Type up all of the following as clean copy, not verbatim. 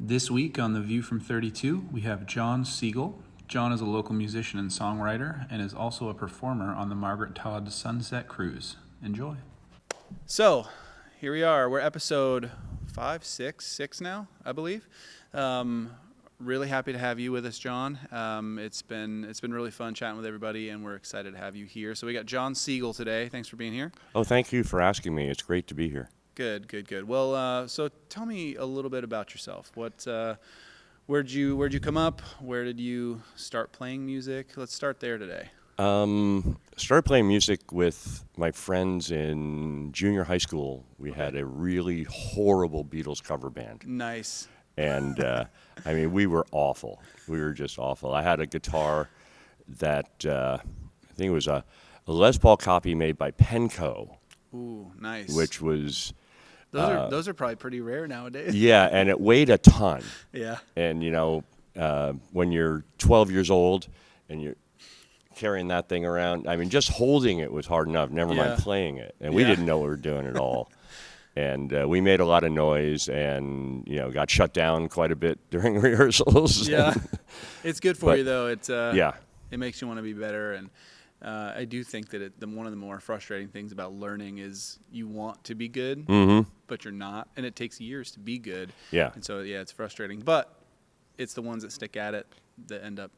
This week on The View from 32, we have John Seigle. John is a local musician and songwriter and is also a performer on the Margaret Todd Sunset Cruise. Enjoy. So, here we are. We're episode 6 now, I believe. Really happy to have you with us, John. It's been really fun chatting with everybody, and we're excited to have you here. So we got John Seigle today. Thanks for being here. Oh, thank you for asking me. It's great to be here. Good. Well, so tell me a little bit about yourself. Where'd you come up? Where did you start playing music? Let's start there today. Started playing music with my friends in junior high school. We had a really horrible Beatles cover band. Nice. And, I mean, we were awful. We were just awful. I had a guitar that, I think it was a Les Paul copy made by Penco. Ooh, nice. Which was... Those are probably pretty rare nowadays. Yeah, and it weighed a ton. Yeah. And, when you're 12 years old and you're carrying that thing around, I mean, just holding it was hard enough, never mind playing it. And we didn't know what we were doing at all. And we made a lot of noise and, got shut down quite a bit during rehearsals. Yeah. It's good for you, though. It makes you want to be better. And I do think that one of the more frustrating things about learning is you want to be good, but you're not. And it takes years to be good. Yeah. And so, it's frustrating. But it's the ones that stick at it that end up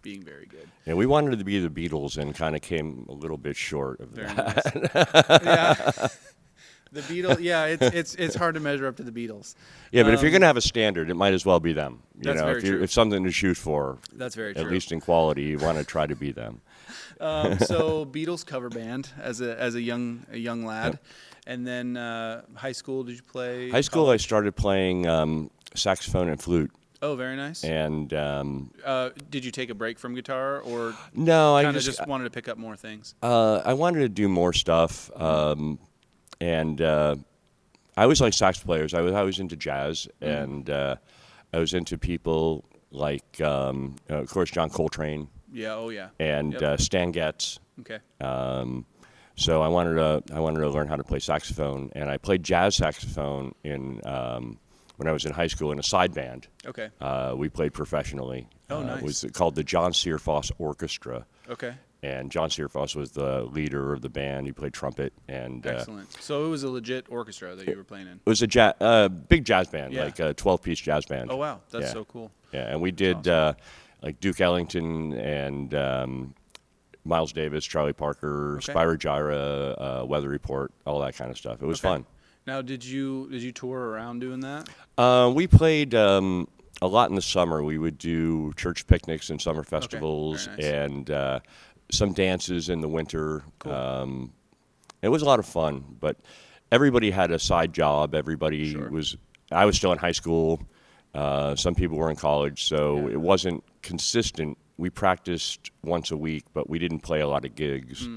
being very good. Yeah, we wanted to be the Beatles and kind of came a little bit short of very that. Nice. Yeah. The Beatles, it's hard to measure up to the Beatles. Yeah, but if you're going to have a standard, it might as well be them. Very true. If something to shoot for, that's very true. At least in quality, you want to try to be them. So Beatles cover band as a young lad, and then high school. Did you play? High school, I started playing saxophone and flute. Oh, very nice. And did you take a break from guitar, or no? I just wanted to pick up more things. I wanted to do more stuff. And I always liked sax players. I was into jazz, and I was into people like, of course, John Coltrane. Yeah. Oh, yeah. And Stan Getz. Okay. So I wanted to learn how to play saxophone, and I played jazz saxophone when I was in high school in a side band. Okay. We played professionally. Oh, nice. It was called the John Seigle Orchestra. Okay. And John Seigle was the leader of the band. He played trumpet. And excellent. So it was a legit orchestra that you were playing in. It was a big jazz band, like a 12-piece jazz band. Oh, wow. That's so cool. Yeah, and we did like Duke Ellington and Miles Davis, Charlie Parker, Spyro Gyra, Weather Report, all that kind of stuff. It was fun. Now, did you tour around doing that? We played a lot in the summer. We would do church picnics and summer festivals, and some dances in the winter. Cool. It was a lot of fun, but everybody had a side job. Everybody I was still in high school. Some people were in college, so it wasn't consistent. We practiced once a week, but we didn't play a lot of gigs.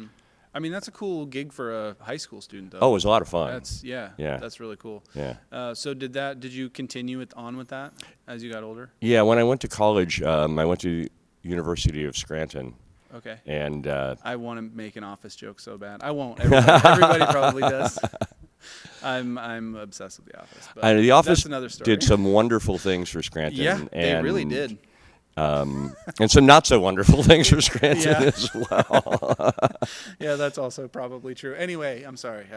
I mean, that's a cool gig for a high school student, though. Oh, it was a lot of fun. That's really cool. Yeah. So did you continue on with that as you got older? Yeah, when I went to college, I went to University of Scranton. Okay. And I want to make an Office joke so bad. I won't. Everybody probably does. I'm obsessed with The Office. But The Office that's another story. did some wonderful things for Scranton. Yeah, they really did. And some not so wonderful things for Scranton as well. Yeah, that's also probably true. Anyway, I'm sorry.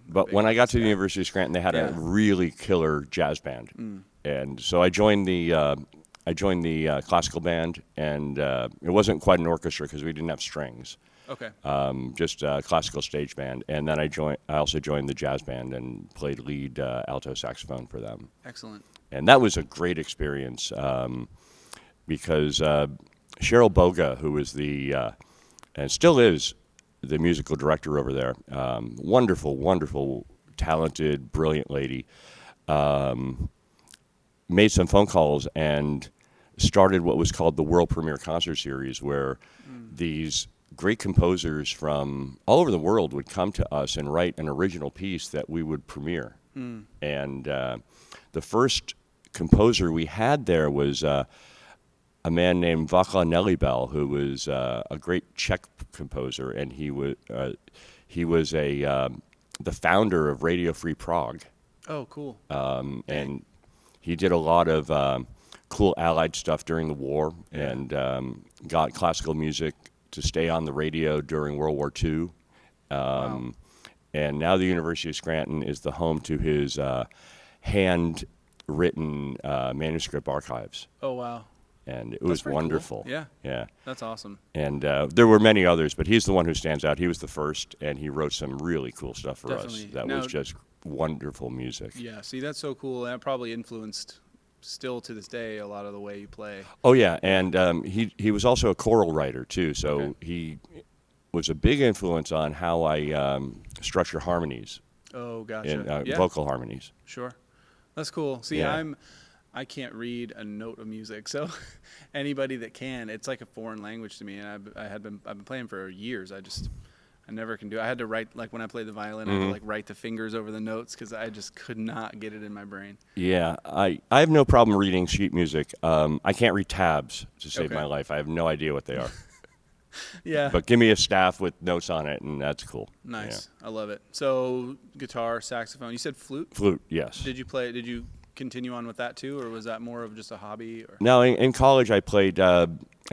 But when I got to the University of Scranton, they had a really killer jazz band, and so I joined the classical band, and it wasn't quite an orchestra because we didn't have strings. Okay. Just a classical stage band, and then I also joined the jazz band and played lead alto saxophone for them. Excellent. And that was a great experience because Cheryl Boga, who was and still is the musical director over there, wonderful, talented, brilliant lady, made some phone calls and started what was called the World Premiere Concert Series, where these great composers from all over the world would come to us and write an original piece that we would premiere. And the first composer we had there was a man named Václav Nelibel, who was a great Czech composer, and he was the founder of Radio Free Prague. Oh, cool. And he did a lot of cool Allied stuff during the war, and got classical music to stay on the radio during World War II. Wow. And now the University of Scranton is the home to his handwritten manuscript archives. Oh, wow. And it That's was pretty cool. wonderful. Yeah. Yeah. That's awesome. And there were many others, but he's the one who stands out. He was the first, and he wrote some really cool stuff for us. Definitely. That Now- was just wonderful music. Yeah. See, that's so cool. And that probably influenced, still to this day, a lot of the way you play. Oh yeah, and he was also a choral writer too, so Okay. he was a big influence on how I structure harmonies Oh, gotcha. and Yeah. vocal harmonies. Sure. That's cool. See, Yeah. I can't read a note of music, so anybody that can, it's like a foreign language to me. And I've been playing for years. I never can do it. I had to write, like when I played the violin, I had to like write the fingers over the notes because I just could not get it in my brain. Yeah, I have no problem reading sheet music. I can't read tabs to save Okay. my life. I have no idea what they are. Yeah. But give me a staff with notes on it, and that's cool. Nice. I love it. So guitar, saxophone. You said flute. Yeah. Flute, yes. Did you continue on with that too, or was that more of just a hobby? Or No, in college I played. I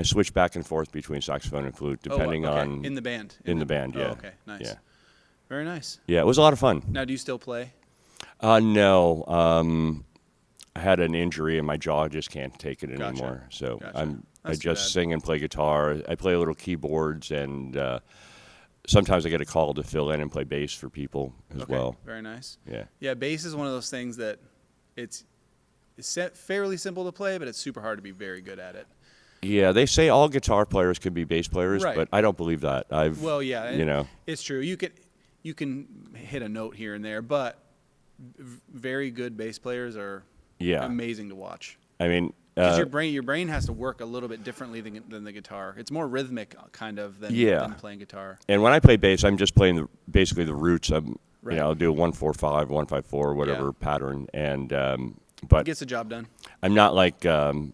switched back and forth between saxophone and flute, depending okay. on in the band. in the band. Yeah. Oh, okay. Nice. Yeah. Very nice. Yeah, it was a lot of fun. Now, do you still play? No. I had an injury and my jaw just can't take it Gotcha. anymore. So Gotcha. I That's too just bad. sing and play guitar. I play a little keyboards, and sometimes I get a call to fill in and play bass for people as Okay. well. Very nice. Yeah. Yeah, bass is one of those things that it's fairly simple to play, but it's super hard to be very good at it. Yeah, they say all guitar players can be bass players, Right. but I don't believe that. Well, yeah, you know, it's true. You can hit a note here and there, but very good bass players are yeah. amazing to watch. I mean, Because your brain has to work a little bit differently than the guitar. It's more rhythmic, kind of, than playing guitar. and when I play bass, I'm just playing basically the roots. Right. I'll do a 1-4-5, 1-5-4, whatever Yeah. pattern, and It but gets the job done. I'm not like Charles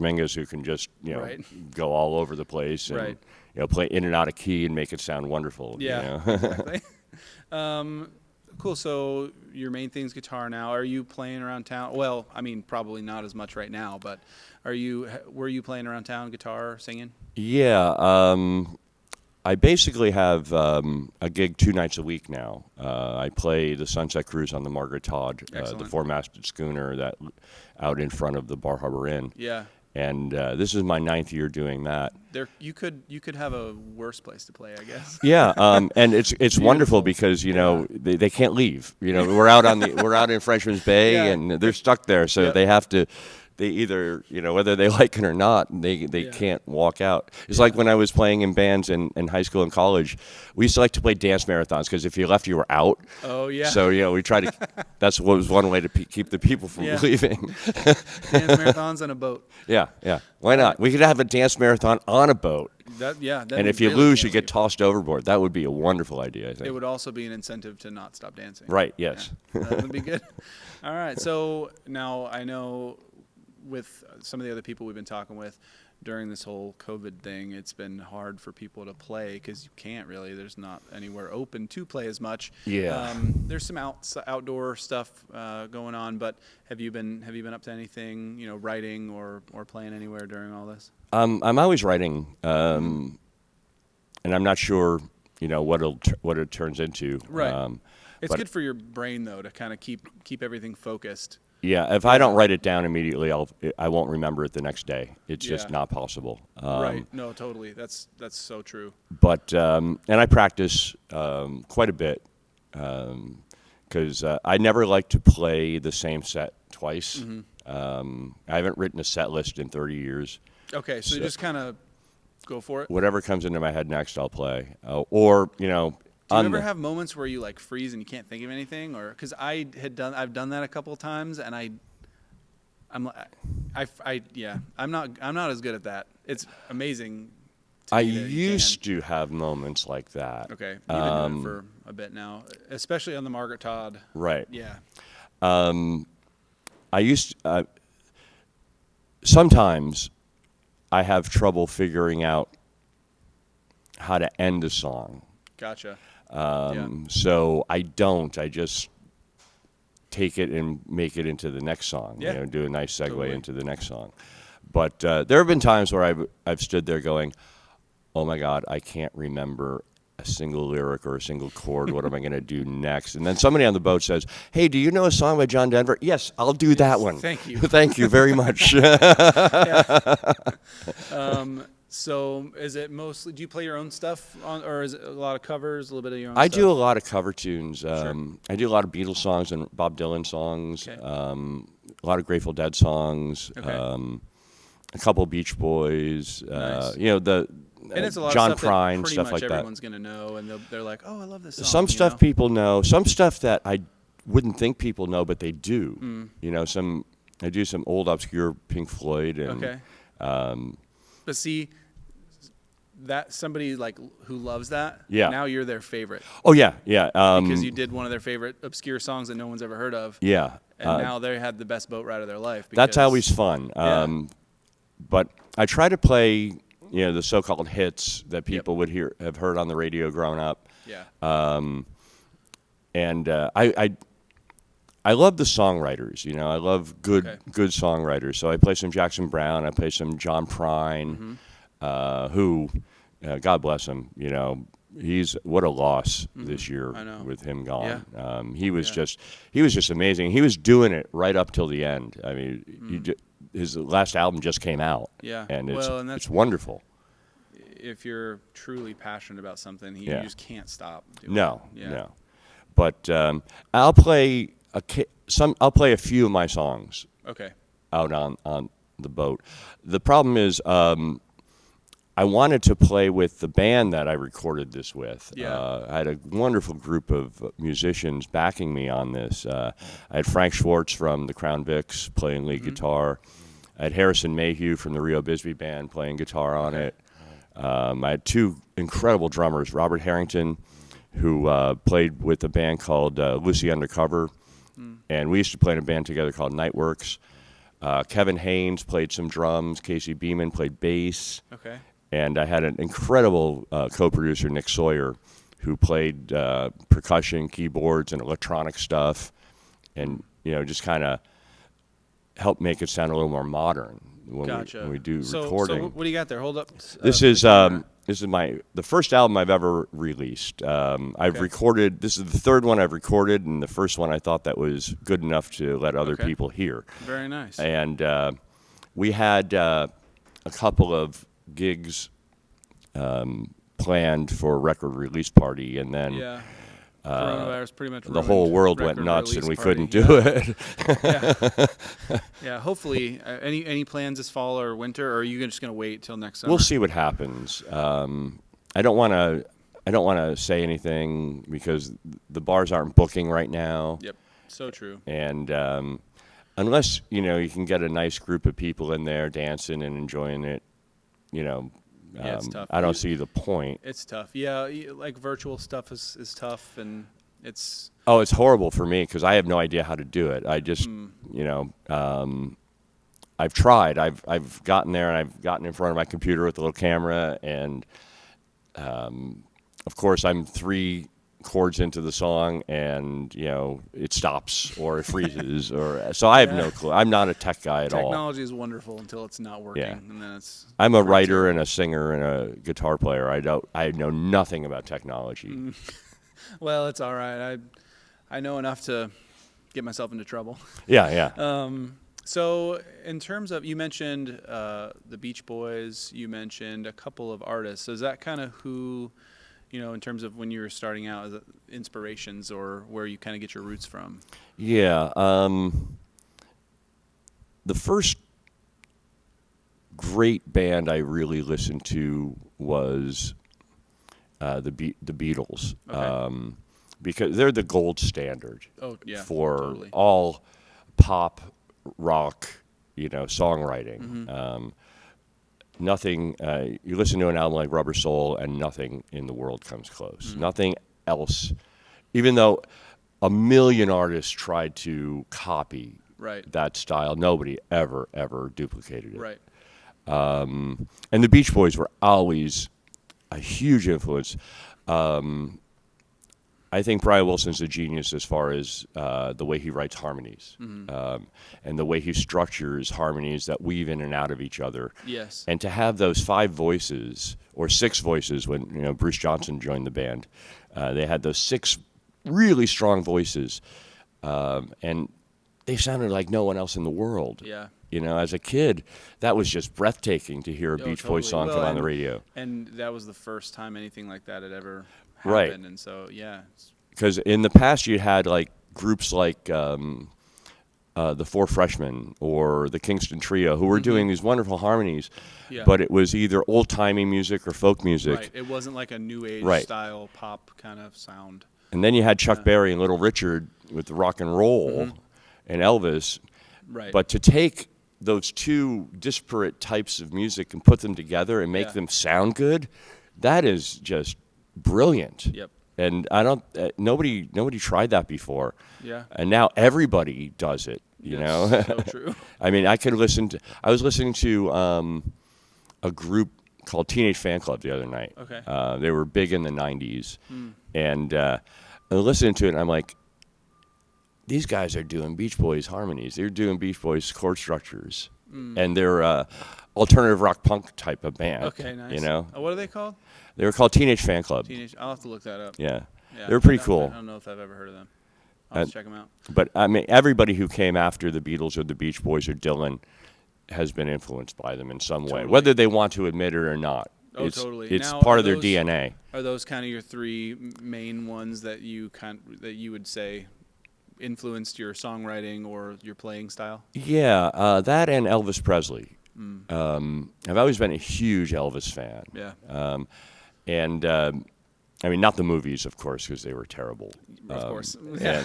Mingus, who can just Right. go all over the place and Right. play in and out of key and make it sound wonderful. Yeah, exactly. Cool. So your main thing's guitar now. Are you playing around town? Well, I mean, probably not as much right now, but were you playing around town, guitar, singing? Yeah. I basically have a gig 2 nights a week now. I play the Sunset Cruise on the Margaret Todd, the Excellent. 4-masted schooner that out in front of the Bar Harbor Inn. Yeah. And this is my 9th year doing that. You could have a worse place to play, I guess. Yeah, and it's wonderful because they can't leave. We're out in Frenchman's Bay, Yeah. and they're stuck there, so Yep. they have to. They either whether they like it or not, they can't walk out. It's like when I was playing in bands in high school and college. We used to like to play dance marathons because if you left, you were out. Oh yeah. So we try to. That's what was one way to keep the people from Yeah. leaving. Dance marathons on a boat. Yeah. Why not? We could have a dance marathon on a boat. And If you lose, you get tossed overboard. That would be a wonderful idea, I think. It would also be an incentive to not stop dancing. Right, yes. Yeah, that would be good. All right. So now I know with some of the other people we've been talking with during this whole COVID thing, it's been hard for people to play because you can't really. There's not anywhere open to play as much. Yeah. There's some outdoor stuff going on, but have you been up to anything, writing or playing anywhere during all this? I'm always writing, and I'm not sure, what it turns into. Right. It's but- good for your brain though to kind of keep everything focused. Yeah, if I don't write it down immediately, I won't remember it the next day. It's just Yeah. not possible. Right. No, totally. That's so true. But and I practice quite a bit because I never like to play the same set twice. Mm-hmm. I haven't written a set list in 30 years. Okay, so you So- just kind of go for it. Whatever comes into my head next, I'll play. Or Do you ever have moments where you like freeze and you can't think of anything, or because I've done that a couple of times, and I'm not as good at that. It's amazing. To I me that you used to have moments like that. can. Okay, you've been doing it for a bit now, especially on the Margaret Todd. Right. Yeah. I used sometimes I have trouble figuring out how to end a song. Gotcha. So I don't. I just take it and make it into the next song. Yeah. You know, do a nice segue Totally. into the next song. But there have been times where I've stood there going, oh my God, I can't remember a single lyric or a single chord. What am I going to do next? And then somebody on the boat says, hey, do you know a song by John Denver? Yes, I'll do that one. Thank you. Thank you very much. So is it mostly, do you play your own stuff or is it a lot of covers, a little bit of your own I stuff? do a lot of cover tunes. Sure. I do a lot of Beatles songs and Bob Dylan songs, Okay. a lot of Grateful Dead songs, Okay. a couple Beach Boys, Nice. you know, the And it's a lot John of stuff Prine, that pretty stuff much like that. everyone's going to know, and they're like, oh, I love this song. Some you stuff know? people know, some stuff that I wouldn't think people know, but they do. You know, I do some old obscure Pink Floyd and Okay. But see, that somebody like who loves that, Yeah. now you're their favorite oh yeah, yeah, because you did one of their favorite obscure songs that no one's ever heard of, yeah. and now they had the best boat ride of their life. That's because- always fun. Yeah. But I try to play, you know, the so-called hits that people would have heard on the radio growing up. Yeah. And I love the songwriters. You know, I love good songwriters. So I play some Jackson Browne. I play some John Prine, who, God bless him. You know, what a loss this year I know. with him gone. Yeah. He was just amazing. He was doing it right up till the end. I mean, his last album just came out. Yeah. and it's Well, and that's- it's wonderful. If you're truly passionate about something, you Yeah. just can't stop doing No, it. Yeah. no. But I'll play I'll play a few of my songs Okay. out on the boat. The problem is I wanted to play with the band that I recorded this with. Yeah. I had a wonderful group of musicians backing me on this. I had Frank Schwartz from the Crown Vics playing lead guitar. I had Harrison Mayhew from the Rio Bisbee Band playing guitar on it. I had two incredible drummers, Robert Harrington, who played with a band called Lucy Undercover, and we used to play in a band together called Nightworks. Kevin Haynes played some drums. Casey Beeman played bass. Okay. And I had an incredible co-producer, Nick Sawyer, who played percussion, keyboards, and electronic stuff, and just kind of helped make it sound a little more modern when we do recording. So what do you got there? Hold up. This is the first album I've ever released. I've recorded. This is the third one I've recorded, and the first one I thought that was good enough to let other people hear. Very nice. And we had a couple of gigs planned for a record release party, and then coronavirus pretty much the whole ruined world went record nuts, and we release party. couldn't do it. Yeah. Hopefully, any plans this fall or winter, or are you just going to wait till next summer? We'll see what happens. I don't want to say anything because the bars aren't booking right now. Yep. So true. And unless you can get a nice group of people in there dancing and enjoying it, it's tough. I don't see the point. It's tough. Yeah, like virtual stuff is tough, and it's. Oh, it's horrible for me because I have no idea how to do it. I just, I've tried. I've gotten there and I've gotten in front of my computer with a little camera, and of course I'm 3 chords into the song, and it stops or it freezes, so I have no clue. I'm not a tech guy at all. Technology is wonderful until it's not working, and then it's. I'm a writer and a singer and a guitar player. I know nothing about technology. Well, it's all right. I know enough to get myself into trouble. Yeah. So in terms of, you mentioned the Beach Boys, you mentioned a couple of artists. So is that kind of who, in terms of when you were starting out, is it inspirations or where you kind of get your roots from? Yeah. The first great band I really listened to was the Beatles. Okay. Because they're the gold standard for totally. all pop, rock, songwriting. Nothing. You listen to an album like Rubber Soul, and nothing in the world comes close. Nothing else. Even though a million artists tried to copy that style, nobody ever duplicated it. Right. And the Beach Boys were always a huge influence. I think Brian Wilson's a genius as far as the way he writes harmonies, and the way he structures harmonies that weave in and out of each other. Yes. And to have those 5 voices or 6 voices when Bruce Johnson joined the band, they had those 6 really strong voices, and they sounded like no one else in the world. Yeah. As a kid, that was just breathtaking to hear a Beach Boys song come on the radio. And that was the first time anything like that had ever happened. Right. And so, yeah. Because in the past, you had like groups like the Four Freshmen or the Kingston Trio who were doing these wonderful harmonies, but it was either old-timey music or folk music. Right. It wasn't like a new age style pop kind of sound. And then you had Chuck Berry and Little Richard with the rock and roll and Elvis. Right. But to take those 2 disparate types of music and put them together and make them sound good, that is just brilliant. Yep. And I don't nobody tried that before. Yeah. And now everybody does it, you know. So true. I mean, I was listening to a group called Teenage Fan Club the other night. Okay. They were big in the 90s. And I was listening to it and I'm like, these guys are doing Beach Boys harmonies. They're doing Beach Boys chord structures. And they're alternative rock punk type of band. Okay, nice. What are they called? They were called Teenage Fan Club. I'll have to look that up. Yeah. Yeah, They were pretty cool. I don't know if I've ever heard of them. I'll have to check them out. But I mean, everybody who came after the Beatles or the Beach Boys or Dylan has been influenced by them in some way, whether they want to admit it or not. Oh, totally. It's Now, part of their DNA. Are those kind of your 3 main ones that you would say influenced your songwriting or your playing style? Yeah, that and Elvis Presley. I've always been a huge Elvis fan. Yeah. And I mean, not the movies, of course, because they were terrible. Of course. Yeah.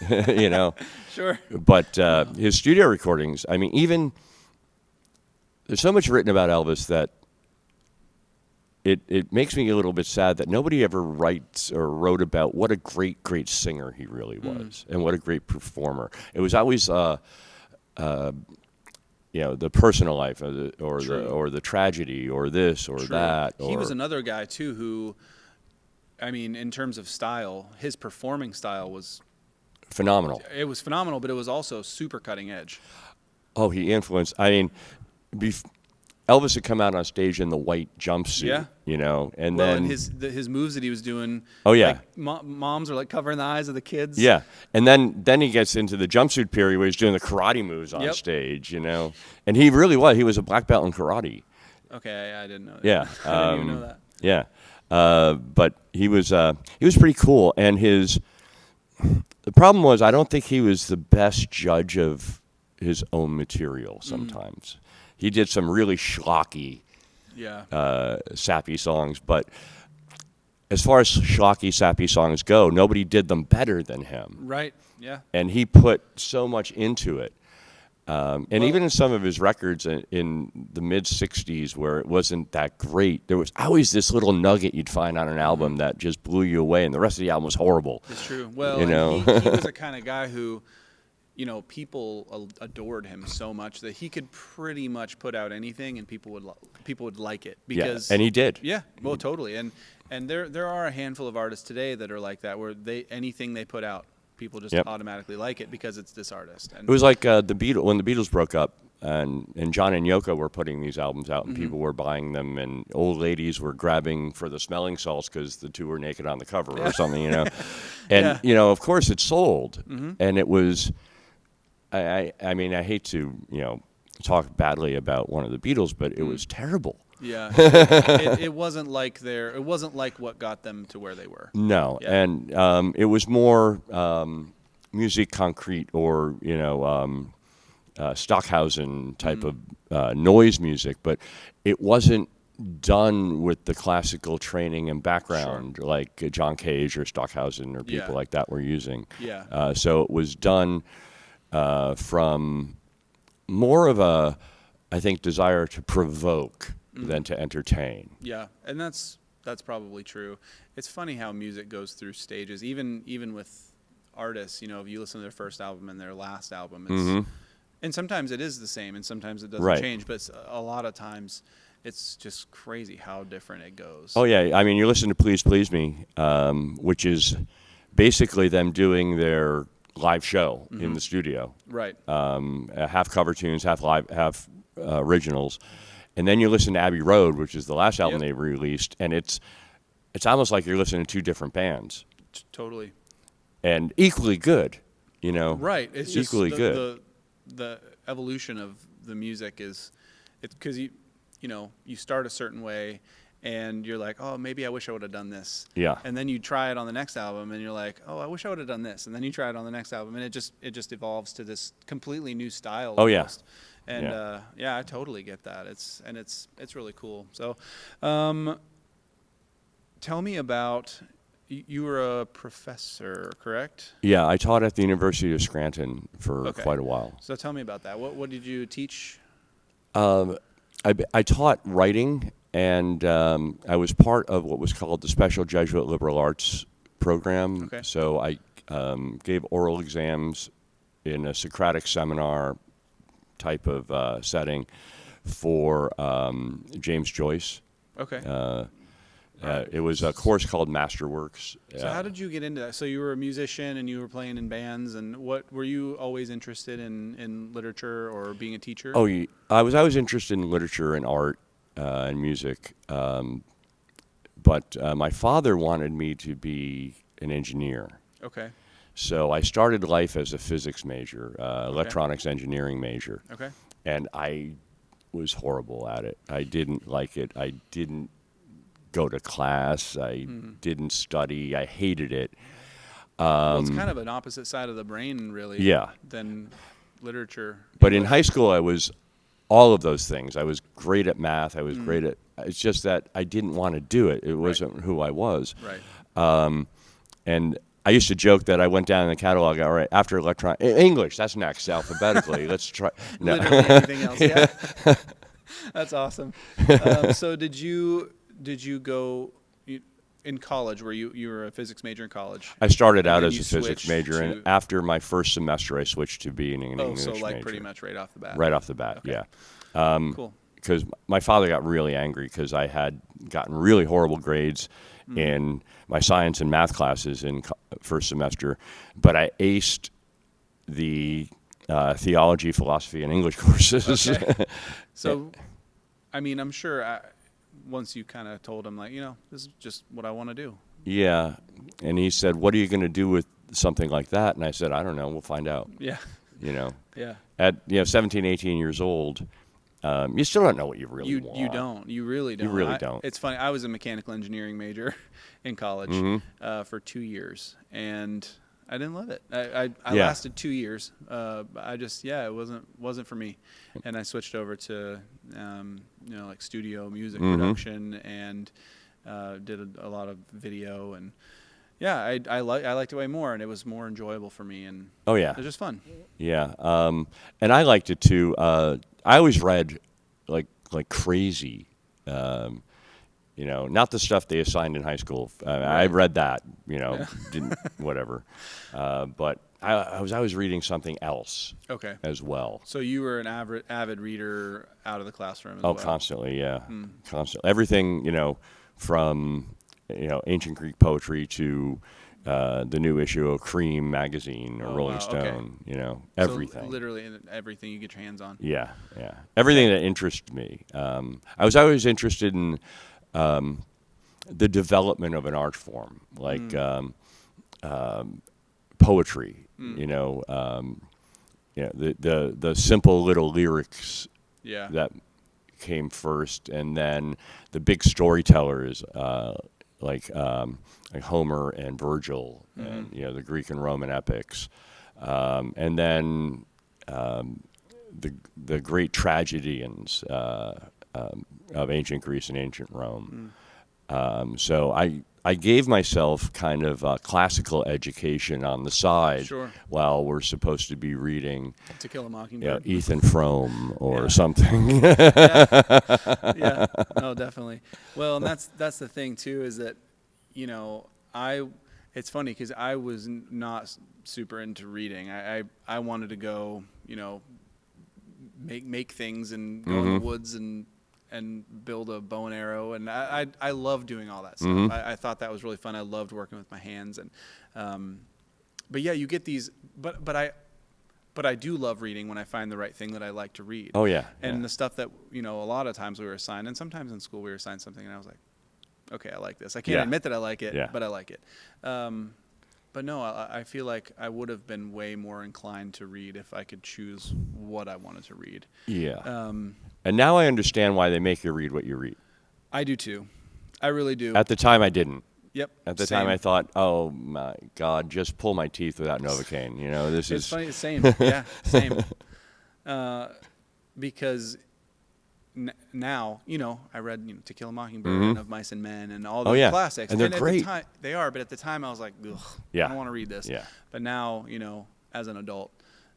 And, Sure. But his studio recordings, I mean, even there's so much written about Elvis that it makes me a little bit sad that nobody ever writes or wrote about what a great, great singer he really was and what a great performer. It was always, the personal life or the tragedy or this or that. He was another guy, too, who, I mean, in terms of style, his performing style was phenomenal. It was phenomenal, but it was also super cutting edge. Oh, he influenced. I mean, Elvis had come out on stage in the white jumpsuit, and then and his moves that he was doing. Oh yeah, like, moms are like covering the eyes of the kids. Yeah, and then he gets into the jumpsuit period where he's doing the karate moves on stage, and he really was. He was a black belt in karate. Okay, I didn't know that. Yeah, I didn't even know that. Yeah, but he was pretty cool, and the problem was I don't think he was the best judge of his own material sometimes. He did some really schlocky, sappy songs, but as far as schlocky, sappy songs go, nobody did them better than him. Right, yeah. And he put so much into it. Even in some of his records in the mid-'60s where it wasn't that great, there was always this little nugget you'd find on an album that just blew you away, and the rest of the album was horrible. It's true. Well, he was a kind of guy who, people adored him so much that he could pretty much put out anything and people would like it because and he did. Yeah, well, totally. And there are a handful of artists today that are like that where anything they put out, people just automatically like it because it's this artist. And it was like when the Beatles broke up and John and Yoko were putting these albums out and people were buying them and old ladies were grabbing for the smelling salts because the two were naked on the cover or something, And, of course it sold. And it was, I mean, I hate to, talk badly about one of the Beatles, but it was terrible. Yeah, it wasn't like what got them to where they were. No, and it was more musique concrète or Stockhausen type of noise music, but it wasn't done with the classical training and background like John Cage or Stockhausen or people like that were using. Yeah. So it was done from more of a, I think, desire to provoke than to entertain. Yeah, and that's probably true. It's funny how music goes through stages, even with artists. If you listen to their first album and their last album, it's, and sometimes it is the same, and sometimes it doesn't change. But a lot of times, it's just crazy how different it goes. Oh yeah, I mean, you listen to "Please Please Me," which is basically them doing their live show in the studio. Right. Half cover tunes, half live, half originals. And then you listen to Abbey Road, which is the last album they released, and it's almost like you're listening to two different bands. Totally. And equally good, Right. It's just equally good. The evolution of the music is, it's because you start a certain way, and you're like, oh, maybe I wish I would have done this. Yeah. And then you try it on the next album, and you're like, oh, I wish I would have done this. And then you try it on the next album, and it just evolves to this completely new style. Oh, almost. yeah. And I totally get that. It's really cool. So, tell me about. You were a professor, correct? Yeah, I taught at the University of Scranton for quite a while. So tell me about that. What did you teach? I taught writing, and I was part of what was called the Special Jesuit Liberal Arts Program. Okay. So I gave oral exams in a Socratic seminar type of setting for James Joyce. Okay. It was a course called Masterworks. So how did you get into that? So you were a musician and you were playing in bands, and what were you always interested in literature or being a teacher? Oh, I was interested in literature and art and music, but my father wanted me to be an engineer. Okay. So I started life as a physics major, electronics engineering major. Okay. And I was horrible at it. I didn't like it. I didn't go to class. I didn't study. I hated it. Well, it's kind of an opposite side of the brain, really. Yeah. Than literature. But in high school, I was all of those things. I was great at math. I was great at. It's just that I didn't want to do it. It wasn't who I was. Right. And I used to joke that I went down in the catalog. All right, after English, that's next alphabetically. Let's try. No. Literally anything else. Yeah. That's awesome. So did you go in college? Were you were a physics major in college? I started out then as you a physics major, switched and after my first semester, I switched to being an English so major. pretty much right off the bat. Right off the bat, Okay. yeah. Cool. Because my father got really angry because I had gotten really horrible grades in my science and math classes in first semester, but I aced the theology, philosophy, and English courses. Okay. So, I mean, I'm sure once you kind of told him, like, this is just what I want to do. Yeah, and he said, "What are you going to do with something like that?" And I said, "I don't know. We'll find out." Yeah. Yeah. At 17, 18 years old, you still don't know what you really want. You don't. You really don't. You really don't. It's funny. I was a mechanical engineering major in college for 2 years, and I didn't love it. I lasted 2 years. It wasn't for me, and I switched over to like studio music production and did a lot of video, and I liked it way more, and it was more enjoyable for me, and oh yeah, it was just fun. Yeah, and I liked it too. I always read like crazy. Not the stuff they assigned in high school. I read that, didn't whatever. But I was always reading something else. Okay. As well. So you were an avid reader out of the classroom as well. Constantly, yeah, constantly. Everything, from ancient Greek poetry to the new issue of Cream magazine or Rolling Stone. Okay. Everything. So literally everything you get your hands on. Yeah, yeah. Everything that interested me. I was always interested in the development of an art form, like poetry. The simple little lyrics that came first, and then the big storytellers like Homer and Virgil, and the Greek and Roman epics, and then the great tragedians of ancient Greece and ancient Rome. So I gave myself kind of a classical education on the side while we're supposed to be reading To Kill a Mockingbird. Ethan Frome or something. Yeah, no, definitely. Well, and that's the thing too, is that it's funny because I was not super into reading. I wanted to go make things and go in the woods and and build a bow and arrow, and I love doing all that stuff. Mm-hmm. I thought that was really fun. I loved working with my hands, and but yeah, you get these, but I do love reading when I find the right thing that I like to read. Oh yeah. And the stuff that, a lot of times we were assigned, and sometimes in school we were assigned something, and I was like, okay, I like this. I can't admit that I like it, but I like it. But no, I feel like I would have been way more inclined to read if I could choose what I wanted to read. Yeah. And now I understand why they make you read what you read. I do too. I really do. At the time, I didn't. Yep. At the time, I thought, oh my God, just pull my teeth without Novocaine. This is. It's funny. Same. Yeah. Same. Because now, I read To Kill a Mockingbird and Of Mice and Men and all the classics. And they're great. They are, but at the time I was like, ugh, I don't want to read this. Yeah. But now, as an adult,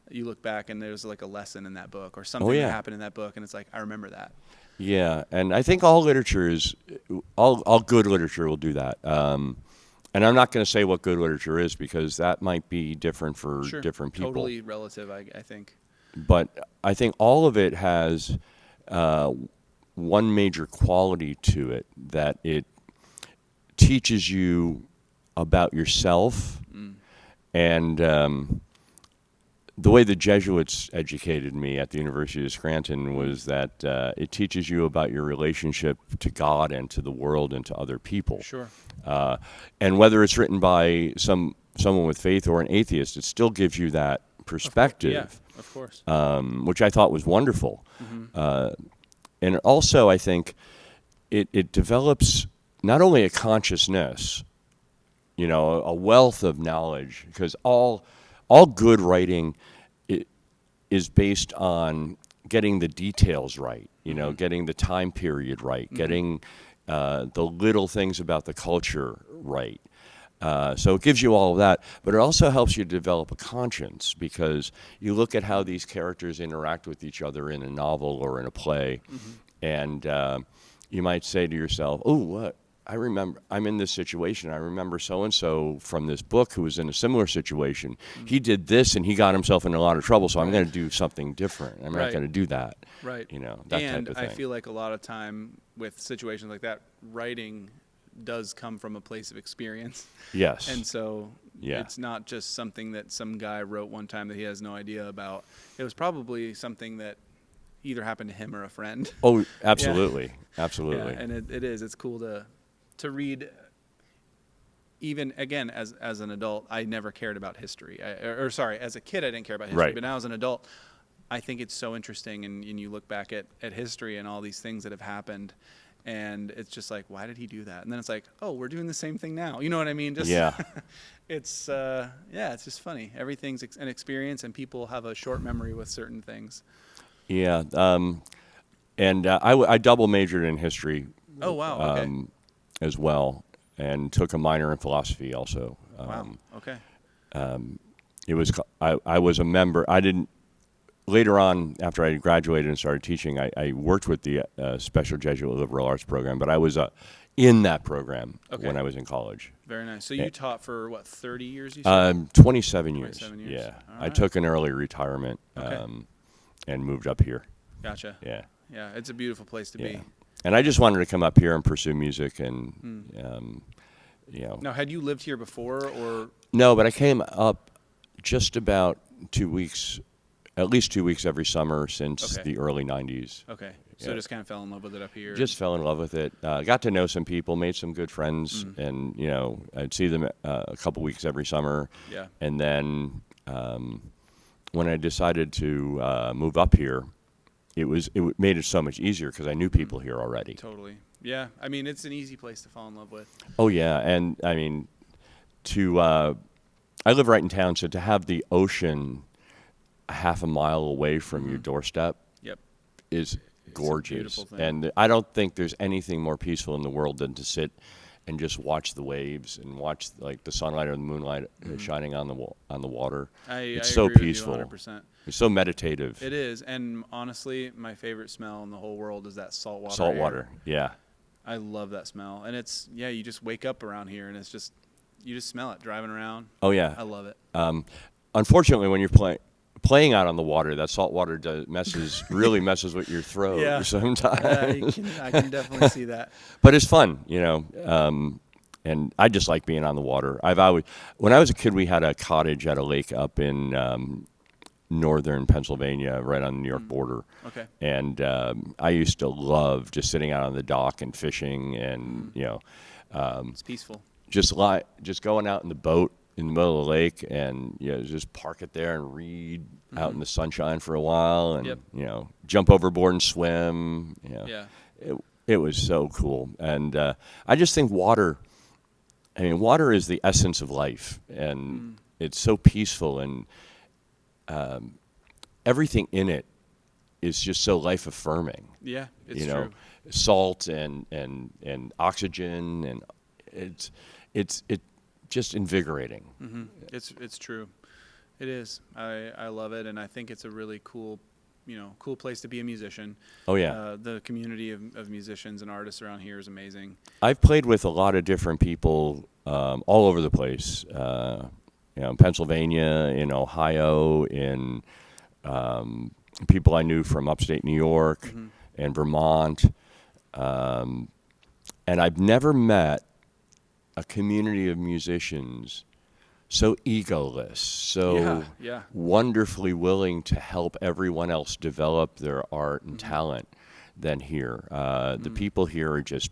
you look back and there's like a lesson in that book or something that happened in that book, and it's like, I remember that. Yeah, and I think all literature is, all good literature will do that. And I'm not going to say what good literature is because that might be different for different people. Totally relative, I think. But I think all of it has one major quality to it, that it teaches you about yourself. And the way the Jesuits educated me at the University of Scranton was that it teaches you about your relationship to God and to the world and to other people. Sure. And whether it's written by someone with faith or an atheist, it still gives you that perspective. Of course. Which I thought was wonderful. And also, I think it develops not only a consciousness, a wealth of knowledge, because all good writing is based on getting the details right, getting the time period right, getting the little things about the culture right. So it gives you all of that, but it also helps you develop a conscience, because you look at how these characters interact with each other in a novel or in a play, and you might say to yourself, oh, what? I remember, I'm in this situation. I remember so-and-so from this book who was in a similar situation. He did this and he got himself in a lot of trouble, so I'm going to do something different. I'm not going to do that. Right. That type of thing. And I feel like a lot of time with situations like that, writing does come from a place of experience. Yes. And so it's not just something that some guy wrote one time that he has no idea about. It was probably something that either happened to him or a friend. Oh, absolutely. Absolutely. Yeah, and it's cool to read. Even again, as an adult, I never cared about history. As a kid, I didn't care about history. Right. But now as an adult, I think it's so interesting, and you look back at history and all these things that have happened, and it's just like, why did he do that? And then it's like, oh, we're doing the same thing now. You know what I mean? Just, it's it's just funny. Everything's an experience, and people have a short memory with certain things. Yeah. And I double majored in history. Oh, wow. Okay. As well, and took a minor in philosophy also. Wow. Okay. It was I was a member. I didn't. Later on, after I graduated and started teaching, I worked with the Special Jesuit Liberal Arts program, but I was in that program when I was in college. Very nice. So you taught for, 30 years, you said? 27 years. 27 years. Yeah. All I right. took an early retirement and moved up here. Gotcha. Yeah. Yeah, it's a beautiful place to be. And I just wanted to come up here and pursue music, and Now, had you lived here before, or? No, but I came up just about 2 weeks, at least 2 weeks every summer since the early 90s. Okay. So just kind of fell in love with it up here. Just fell in love with it. Got to know some people, made some good friends, and I'd see them a couple weeks every summer. Yeah. And then when I decided to move up here, it made it so much easier because I knew people here already. Totally. Yeah. I mean, it's an easy place to fall in love with. Oh yeah, and I mean, I live right in town, so to have the ocean a half a mile away from your doorstep is gorgeous. Beautiful thing. And I don't think there's anything more peaceful in the world than to sit and just watch the waves and watch like the sunlight or the moonlight shining on the water. It's so peaceful. With you 100%. It's so meditative. It is, and honestly, my favorite smell in the whole world is that salt water. Salt water, yeah. I love that smell, and it's you just wake up around here, and it's just you just smell it driving around. Oh yeah, I love it. Unfortunately, when you're playing out on the water, that salt water really messes with your throat sometimes. I can definitely see that. But it's fun, and I just like being on the water. When I was a kid, we had a cottage at a lake up in northern Pennsylvania, right on the New York border. Okay. And I used to love just sitting out on the dock and fishing, and it's peaceful. Just going out in the boat in the middle of the lake, and just park it there and read out in the sunshine for a while, and jump overboard and swim. It was so cool, and I just think water. I mean, water is the essence of life, and it's so peaceful, and everything in it is just so life affirming. Yeah, it's true. Salt and oxygen, and it's just invigorating. Mm-hmm. It's true. It is. I love it, and I think it's a really cool place to be a musician. Oh yeah. The community of musicians and artists around here is amazing. I've played with a lot of different people all over the place. In Pennsylvania, in Ohio, in people I knew from upstate New York and Vermont, and I've never met a community of musicians so egoless, so wonderfully willing to help everyone else develop their art and talent than here. The people here are just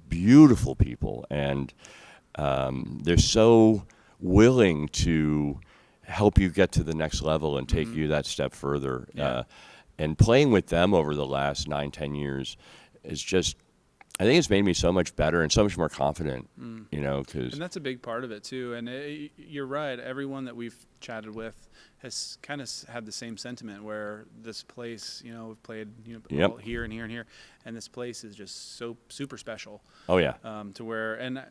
beautiful people, and they're so willing to help you get to the next level and take you that step further. And playing with them over the last 9-10 years is just, I think it's made me so much better and so much more confident, because... And that's a big part of it, too. And you're right. Everyone that we've chatted with has kind of had the same sentiment, where this place, we've played here and here and here, and this place is just so super special. Oh, yeah. To where... And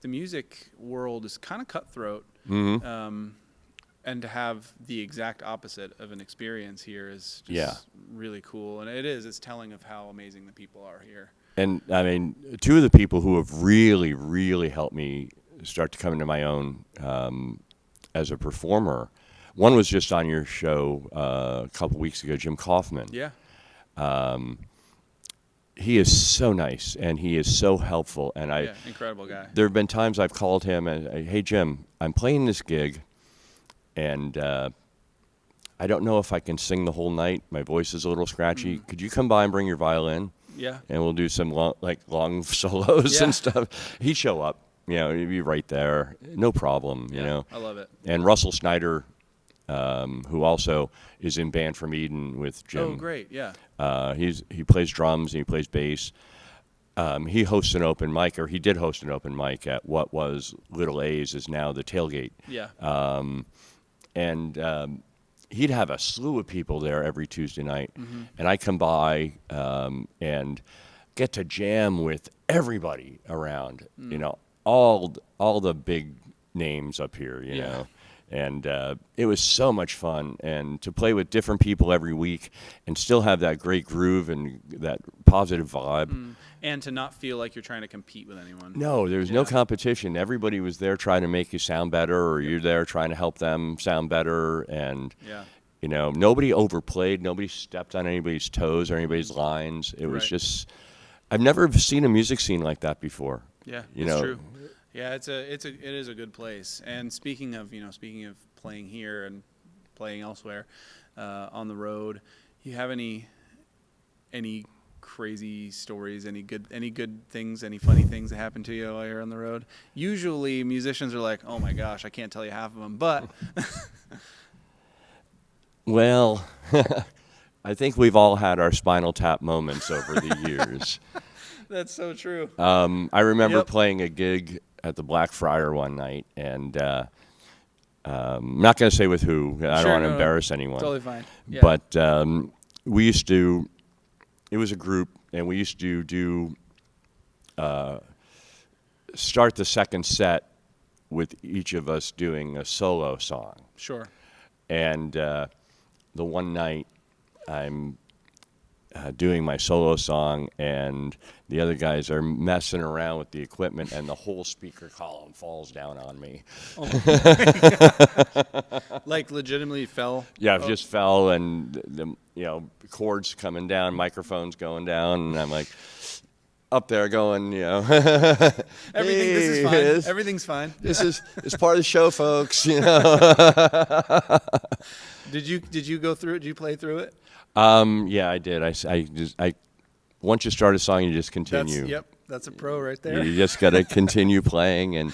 the music world is kind of cutthroat. And to have the exact opposite of an experience here is just really cool. And it's telling of how amazing the people are here. And I mean, two of the people who have really, really helped me start to come into my own as a performer, one was just on your show a couple weeks ago, Jim Kaufman. Yeah. He is so nice, and he is so helpful. And incredible guy. There have been times I've called him and, hey, Jim, I'm playing this gig, and I don't know if I can sing the whole night. My voice is a little scratchy. Could you come by and bring your violin? Yeah. And we'll do some long solos and stuff. He'd show up, he'd be right there. No problem, I love it. And Russell Snyder, who also is in Band from Eden with Jim. Oh, great, yeah. He plays drums and he plays bass. He hosts an open mic, or he did host an open mic at what was Little A's, is now the Tailgate. Yeah. And he'd have a slew of people there every Tuesday night, and I come by and get to jam with everybody around. All the big names up here. You know. And it was so much fun, and to play with different people every week and still have that great groove and that positive vibe. And to not feel like you're trying to compete with anyone. No, there was no competition. Everybody was there trying to make you sound better, or you're there trying to help them sound better. And, nobody overplayed. Nobody stepped on anybody's toes or anybody's lines. It was just, I've never seen a music scene like that before. Yeah, it's true. Yeah, it is a good place. And speaking of playing here and playing elsewhere, on the road, you have any crazy stories, any good things, any funny things that happen to you while you're on the road? Usually musicians are like, oh my gosh, I can't tell you half of them, but well, I think we've all had our Spinal Tap moments over the years. That's so true. I remember playing a gig at the Blackfriar one night, and I'm not going to say with who. I don't want to embarrass anyone. Totally fine. Yeah. But we used to, it was a group, and we used to do, start the second set with each of us doing a solo song. Sure. And the one night, I'm doing my solo song, and the other guys are messing around with the equipment, and the whole speaker column falls down on me. Oh, like legitimately fell. Yeah, it just fell, and the cords coming down, microphones going down, and I'm like up there going, Everything. hey, This is fine. Everything's fine. This is it's part of the show, folks. Did you go through it? Did you play through it? Yeah, I did. I once you start a song, you just continue. That's a pro right there. You just got to continue playing, and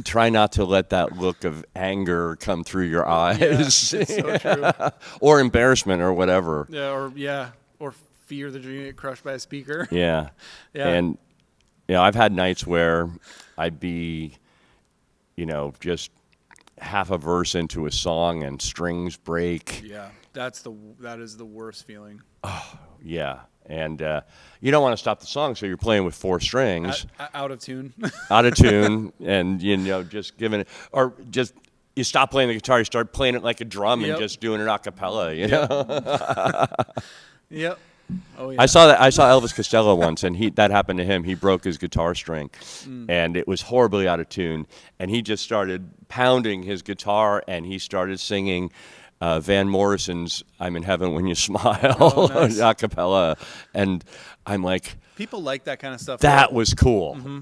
try not to let that look of anger come through your eyes. Yeah, it's so true. Or embarrassment or whatever. Or fear that you're gonna get crushed by a speaker. Yeah. Yeah. And I've had nights where I'd be just half a verse into a song and strings break. Yeah. That is the worst feeling. Yeah. And you don't want to stop the song, so you're playing with four strings. Out of tune. Out of tune, and just giving it, or just you stop playing the guitar, you start playing it like a drum and just doing it a cappella. Yep. Oh yeah. I saw Elvis Costello once, and that happened to him. He broke his guitar string, and it was horribly out of tune. And he just started pounding his guitar, and he started singing Van Morrison's "I'm in Heaven When You Smile" nice. a cappella. And I'm like, people like that kind of stuff. that was cool. Mm-hmm.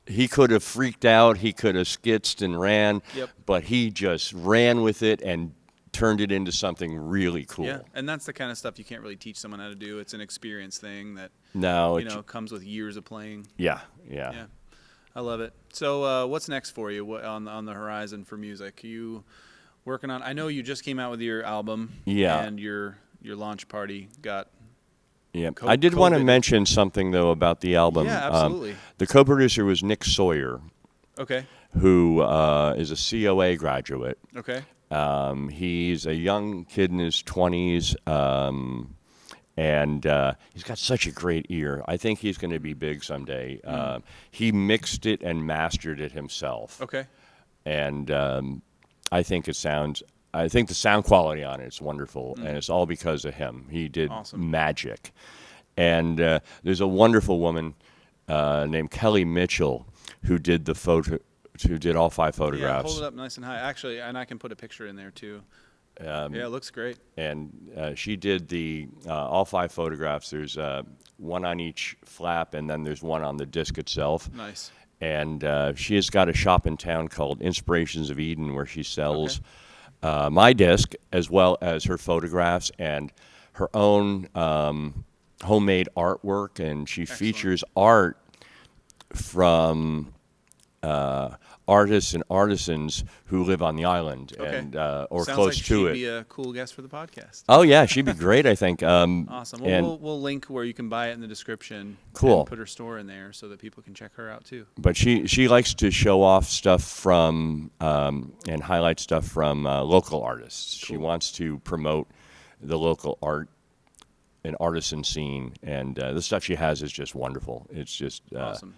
He could have freaked out. He could have skitzed and ran, but he just ran with it and turned it into something really cool. Yeah, and that's the kind of stuff you can't really teach someone how to do. It's an experience thing that comes with years of playing. Yeah. I love it. So what's next for you on the horizon for music? You working on? I know you just came out with your album. Yeah. And your launch party got. Yeah, I did want to mention something though about the album. Yeah, absolutely. The co-producer was Nick Sawyer. Okay. Who is a COA graduate. Okay. He's a young kid in his 20s, and he's got such a great ear. I think he's going to be big someday. He mixed it and mastered it himself. Okay. And I think the sound quality on it is wonderful, and it's all because of him. He did magic. And there's a wonderful woman named Kelly Mitchell who did who did all 5 photographs. Yeah, hold it up nice and high. Actually, and I can put a picture in there too. Yeah, it looks great. And she did the all 5 photographs. There's one on each flap, and then there's one on the disc itself. Nice. And she has got a shop in town called Inspirations of Eden, where she sells my disc as well as her photographs and her own homemade artwork. And she features art from artists and artisans who live on the island and or Sounds close like to it. She'd be a cool guest for the podcast. Oh yeah, she'd be great, I think. Awesome. Well, we'll link where you can buy it in the description. Cool. And put her store in there so that people can check her out too. But she likes to show off stuff from and highlight stuff from local artists. Cool. She wants to promote the local art and artisan scene, and the stuff she has is just wonderful. It's just awesome.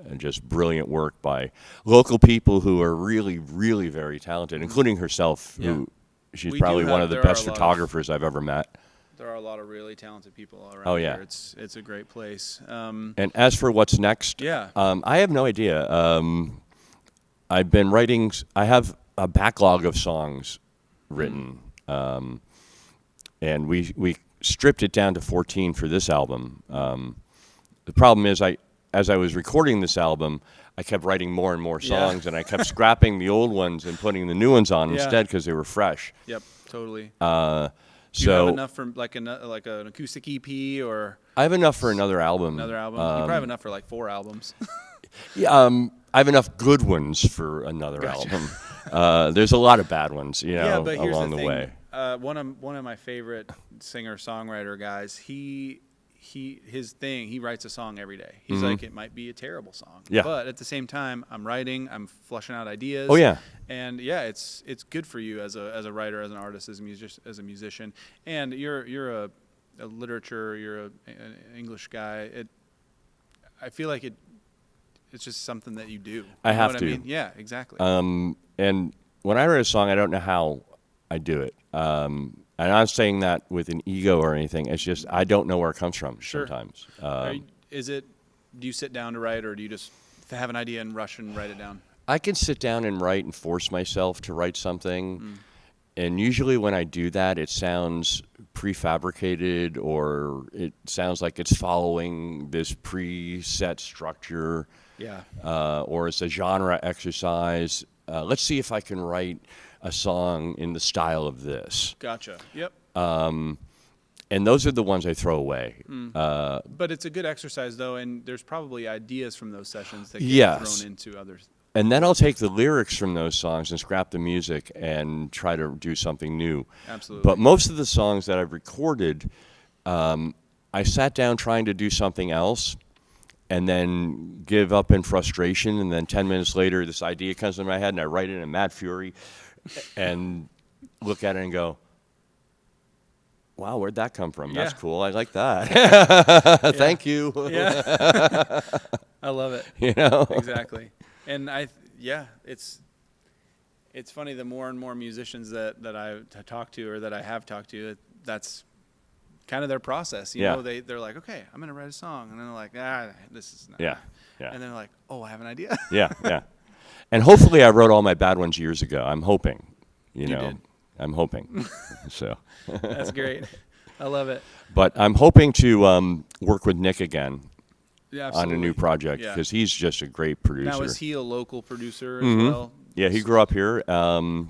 And just brilliant work by local people who are really, really very talented, including herself, who she's probably one of the best photographers I've ever met. There are a lot of really talented people around here. It's a great place. And as for what's next, I have no idea. I've been writing. I have a backlog of songs written, and we stripped it down to 14 for this album. The problem is as I was recording this album, I kept writing more and more songs, and I kept scrapping the old ones and putting the new ones on instead because they were fresh. Yep, totally. Do you have enough for like an acoustic EP or? I have enough for another album. You probably have enough for like 4 albums. I have enough good ones for another album. There's a lot of bad ones, but here's along the the thing. way. One of my favorite singer-songwriter guys, he writes a song every day. He's like, it might be a terrible song, but at the same time, I'm writing, I'm flushing out ideas. Oh yeah, and it's good for you as a writer, as an artist, as a musician, and you're a literature, you're an English guy. I feel like it's just something that you do. I have to. I mean? Yeah, exactly. And when I write a song, I don't know how I do it. I'm not saying that with an ego or anything. It's just I don't know where it comes from Sure. sometimes. Do you sit down to write, or do you just have an idea and rush and write it down? I can sit down and write and force myself to write something. And usually when I do that, it sounds prefabricated, or it sounds like it's following this preset structure. Yeah. Or it's a genre exercise. Let's see if I can write a song in the style of this. Gotcha. Yep. And those are the ones I throw away. But it's a good exercise, though, and there's probably ideas from those sessions that get Yes. thrown into others. And then I'll take the lyrics from those songs and scrap the music and try to do something new. Absolutely. But most of the songs that I've recorded, I sat down trying to do something else and then give up in frustration. And then 10 minutes later, this idea comes into my head and I write it in mad fury and look at it and go, wow, where'd that come from? That's cool. I like that. Thank you. Yeah. I love it. You know? Exactly. And it's funny, the more and more musicians that I talk to, or that I have talked to, that's kind of their process. You know, they're like, okay, I'm going to write a song. And then they're like, this is not. Yeah. And then they're like, oh, I have an idea. Yeah. And hopefully I wrote all my bad ones years ago. I'm hoping, you know. did. I'm hoping. So. That's great. I love it. But I'm hoping to work with Nick again. Yeah, on a new project, because he's just a great producer. Now, is he a local producer as well? Yeah, he grew up here, and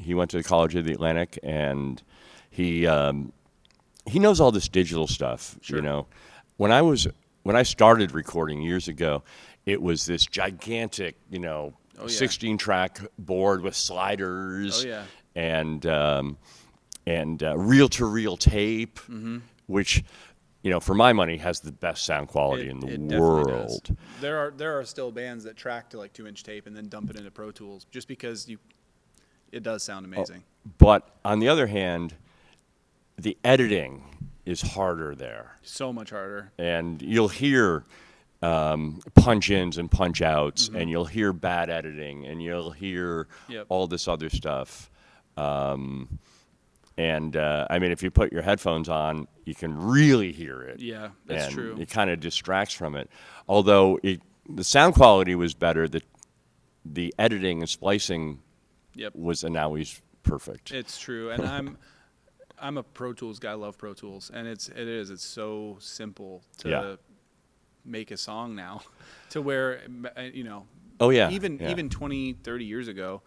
he went to the College of the Atlantic, and he knows all this digital stuff. Sure. You know, when I started recording years ago, it was this gigantic, 16-track board with sliders, and reel-to-reel tape, which, for my money, has the best sound quality in the world. Does. There are still bands that track to like 2-inch tape and then dump it into Pro Tools just because it does sound amazing. But on the other hand, the editing is harder there. So much harder. And you'll hear punch-ins and punch-outs, and you'll hear bad editing, and you'll hear all this other stuff. If you put your headphones on, you can really hear it. Yeah, that's true. It kind of distracts from it. Although the sound quality was better, the editing and splicing was always perfect. It's true, and I'm a Pro Tools guy. I love Pro Tools, and it's so simple to make a song now, to where even 20, 30 years ago,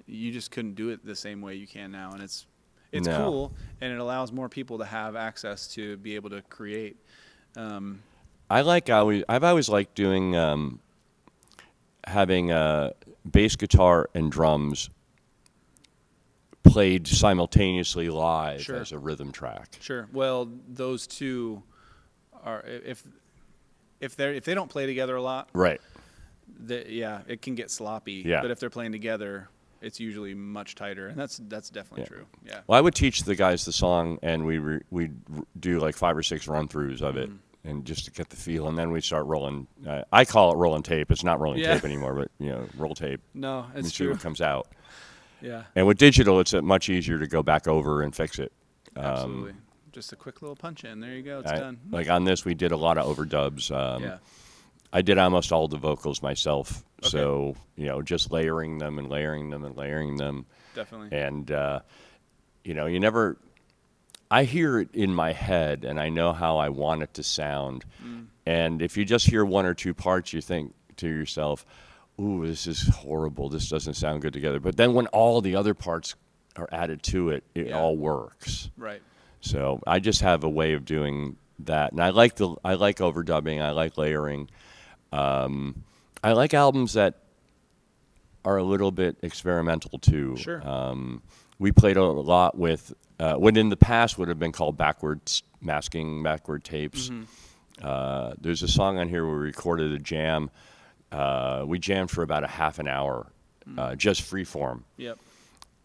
you just couldn't do it the same way you can now, and it's cool, and it allows more people to have access to be able to create. I've always liked doing having bass guitar and drums played simultaneously live as a rhythm track. Sure. Well, those two are if they don't play together a lot, right? It can get sloppy. Yeah. But if they're playing together, it's usually much tighter, and that's definitely true. Yeah. Well, I would teach the guys the song, and we'd do like 5 or 6 run-throughs of it, and just to get the feel, and then we'd start rolling. I call it rolling tape. It's not rolling tape anymore, but roll tape. No, it's true. See what comes out. Yeah. And with digital, it's much easier to go back over and fix it. Absolutely. Just a quick little punch in. There you go. It's done. Like on this, we did a lot of overdubs. I did almost all the vocals myself. Okay. So, just layering them and layering them and layering them. Definitely. And, I hear it in my head and I know how I want it to sound. And if you just hear 1 or 2 parts, you think to yourself, ooh, this is horrible. This doesn't sound good together. But then when all the other parts are added to it, it all works. Right. So I just have a way of doing that. And I like overdubbing. I like layering. I like albums that are a little bit experimental too. Sure. We played a lot with what in the past would have been called backward tapes. There's a song on here where we recorded a jam. We jammed for about a half an hour, just free form. Yep.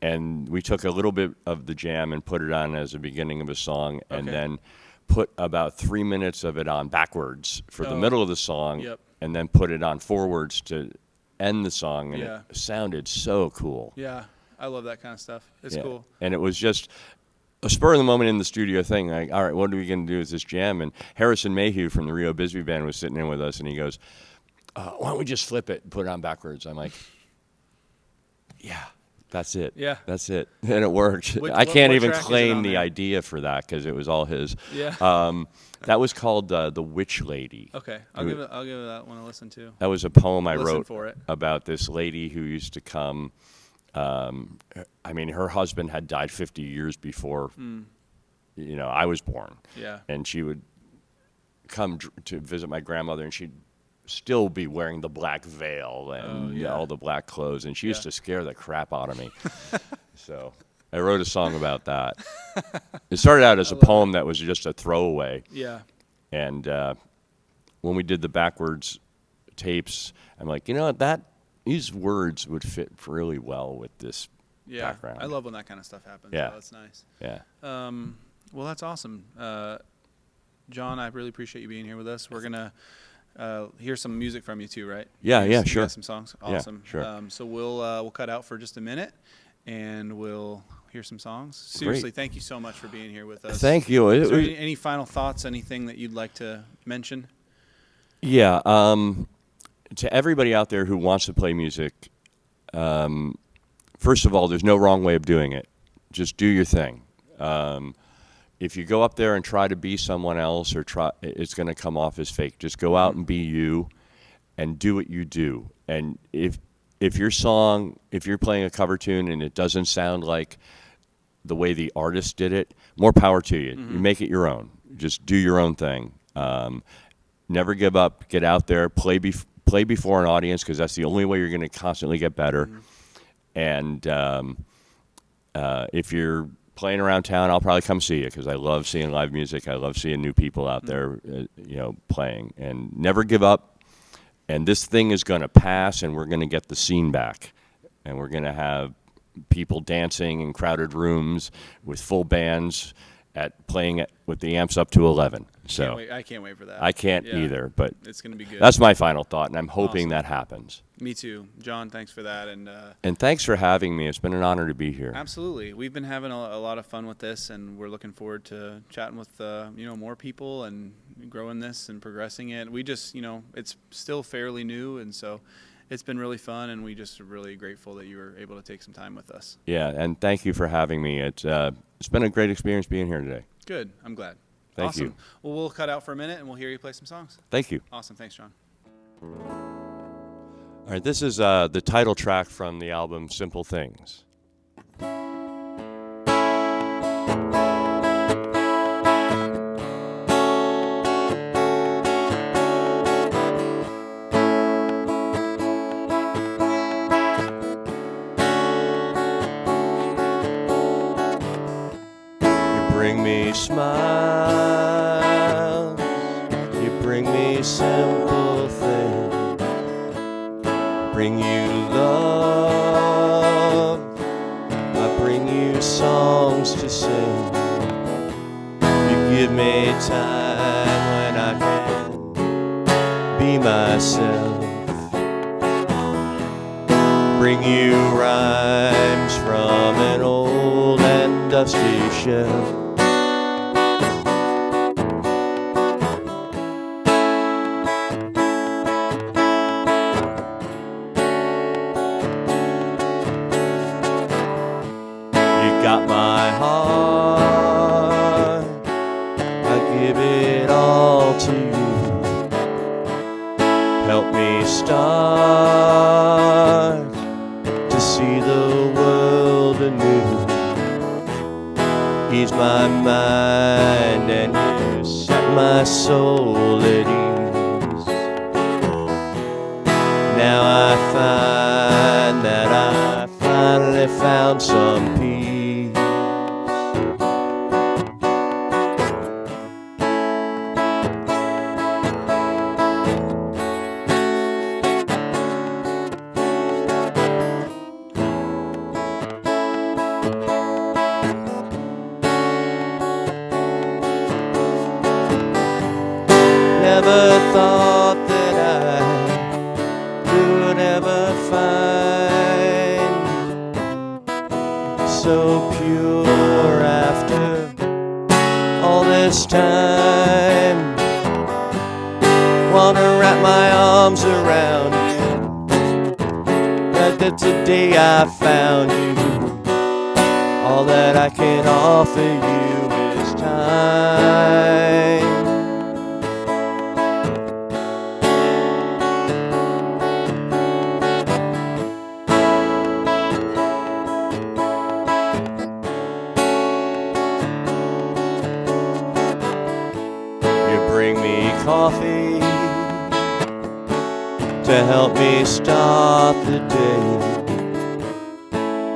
And we took a little bit of the jam and put it on as the beginning of a song, and then put about 3 minutes of it on backwards for the middle of the song, and then put it on forwards to end the song, and it sounded so cool. Yeah, I love that kind of stuff. It's Yeah. cool. And it was just a spur of the moment in the studio thing. Like, all right, what are we going to do with this jam? And Harrison Mayhew from the Rio Bisbee Band was sitting in with us, and he goes, why don't we just flip it and put it on backwards? I'm like, yeah, that's it. Yeah. That's it. And it worked. I what can't even track is it claim on the there? idea for that because it was all his. Yeah. That was called The Witch Lady. Okay. I'll give it that one a listen to. That was a poem I Listen wrote for it. about this lady who used to come. I mean, her husband had died 50 years before, I was born. Yeah. And she would come to visit my grandmother, and she'd still be wearing the black veil and all the black clothes, and she used to scare the crap out of me. So I wrote a song about that. It started out as a poem that was just a throwaway. Yeah. And when we did the backwards tapes, I'm like, you know what, these words would fit really well with this background. I love when that kind of stuff happens. Yeah. So that's nice. Yeah. Well, that's awesome. John, I really appreciate you being here with us. We're going to hear some music from you too, right? Yeah, You sure. got some songs? Awesome. Yeah, sure. So we'll cut out for just a minute, and we'll hear some songs. Seriously, thank you so much for being here with us. Thank you. Is there any final thoughts, anything that you'd like to mention? Yeah. To everybody out there who wants to play music, first of all, there's no wrong way of doing it. Just do your thing. If you go up there and try to be someone else it's going to come off as fake. Just go out and be you and do what you do. And if you're playing a cover tune and it doesn't sound like the way the artist did it, more power to you. You make it your own. Just do your own thing. Never give up. Get out there. Play before an audience because that's the only way you're going to constantly get better. And if you're playing around town, I'll probably come see you because I love seeing live music. I love seeing new people out there, playing. And never give up. And this thing is going to pass, and we're going to get the scene back. And we're going to have people dancing in crowded rooms with full bands playing with the amps up to 11. So I can't wait for that. I can't either, but it's going to be good. That's my final thought, and I'm hoping that happens. Me too. John, thanks for that. And thanks for having me. It's been an honor to be here. Absolutely. We've been having a lot of fun with this, and we're looking forward to chatting with more people and growing this and progressing it. We just, it's still fairly new, and so it's been really fun, and we just are really grateful that you were able to take some time with us. Yeah, and thank you for having me. It's been a great experience being here today. Good. I'm glad. Thank awesome. you. Well, we'll cut out for a minute, and we'll hear you play some songs. Thank you. Awesome. Thanks, John. All right, this is the title track from the album Simple Things. Bring me smiles, you bring me simple things, bring you love, I bring you songs to sing, you give me time when I can be myself, bring you rhymes from an old and dusty shelf. Got my heart, I give it all to you. Help me start to see the world anew. Ease my mind and you set my soul at ease. Now I find that I finally found some peace. Never thought that I could ever find so pure after all this time. Wanna wrap my arms around you, that today I found you. All that I can offer you is time. Bring me coffee to help me start the day.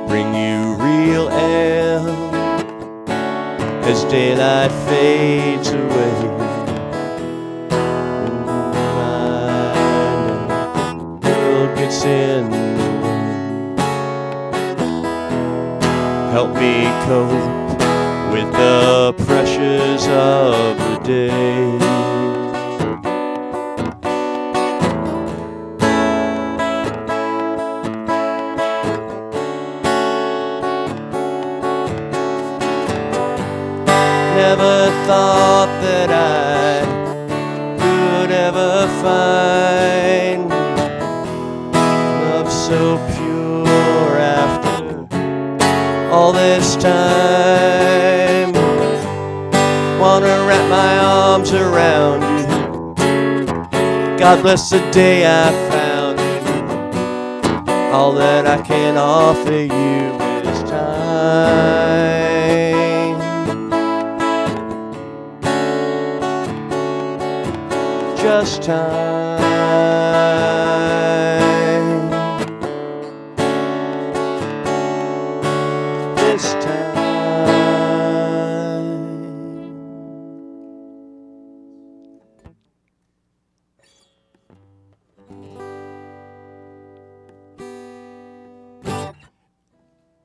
Bring you real ale as daylight fades away. My world gets in the way. Help me cope with the pressures of the day. Never thought that I could ever find love so pure after all this time. Wanna wrap my arms around you. God bless the day I found you. All that I can offer you is time. Just time. This time.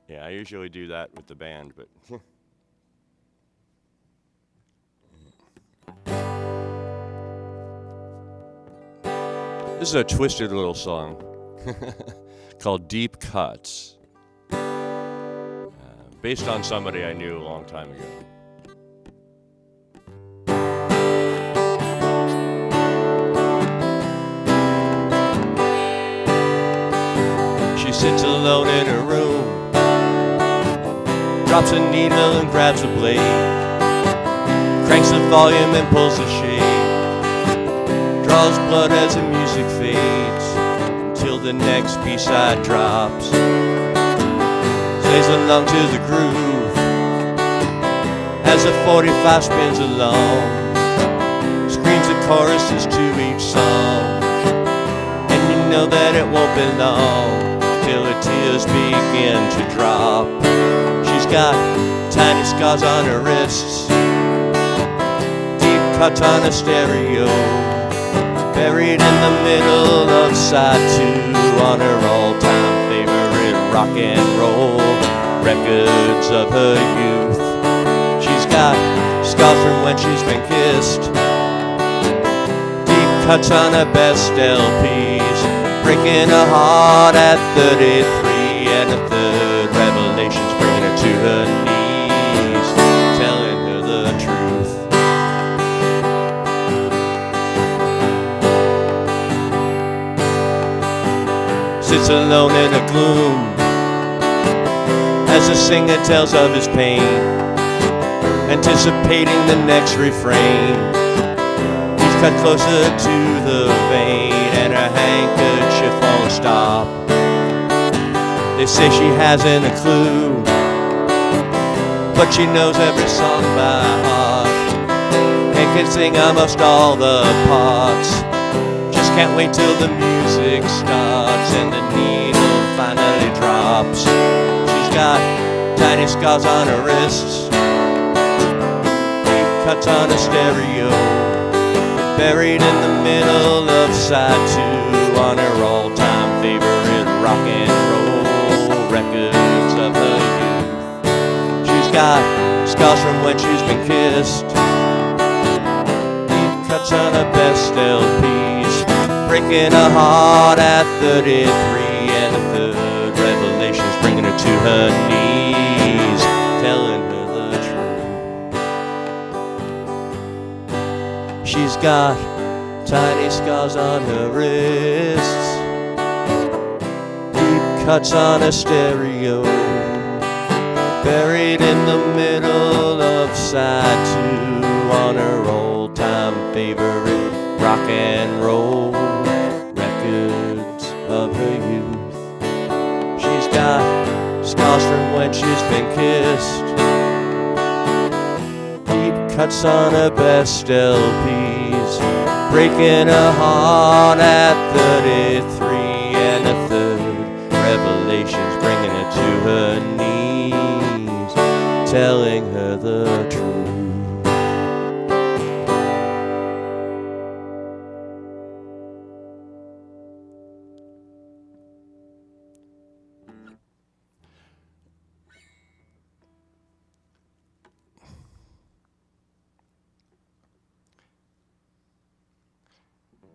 Yeah, I usually do that with the band, but this is a twisted little song called Deep Cuts, based on somebody I knew a long time ago. She sits alone in her room, drops a needle and grabs a blade, cranks the volume and pulls the shade, draws blood as the music fades, until the next B-side drops, plays along to the groove, as the 45 spins along, screams the choruses to each song, and you know that it won't be long till her tears begin to drop. She's got tiny scars on her wrists, deep cuts on her stereo, buried in the middle of side 2 on her all-time favorite rock and roll records of her youth. She's got scars from when she's been kissed, deep cuts on her best LPs, breaking her heart at 33, and a third revelation's bringing her to her knees, telling her the truth. Sits alone in the gloom as the singer tells of his pain, anticipating the next refrain. He's cut closer to the vein, and her handkerchief won't stop. They say she hasn't a clue, but she knows every song by heart, and can sing almost all the parts. Just can't wait till the music starts and the needle finally drops. She's got tiny scars on her wrists, deep cuts on her stereo, buried in the middle of side 2 on her all-time favorite rock and roll records of her youth. She's got scars from when she's been kissed, deep cuts on her best LPs, breaking her heart at 33, and the third revelation's bringing her to her knees. got tiny scars on her wrists, deep cuts on her stereo, buried in the middle of side two on her old-time favorite rock and roll records of her youth. She's got scars from when she's been kissed, deep cuts on her best LPs, breaking her heart at 33 and a third. Revelations bringing her to her knees, telling her the truth.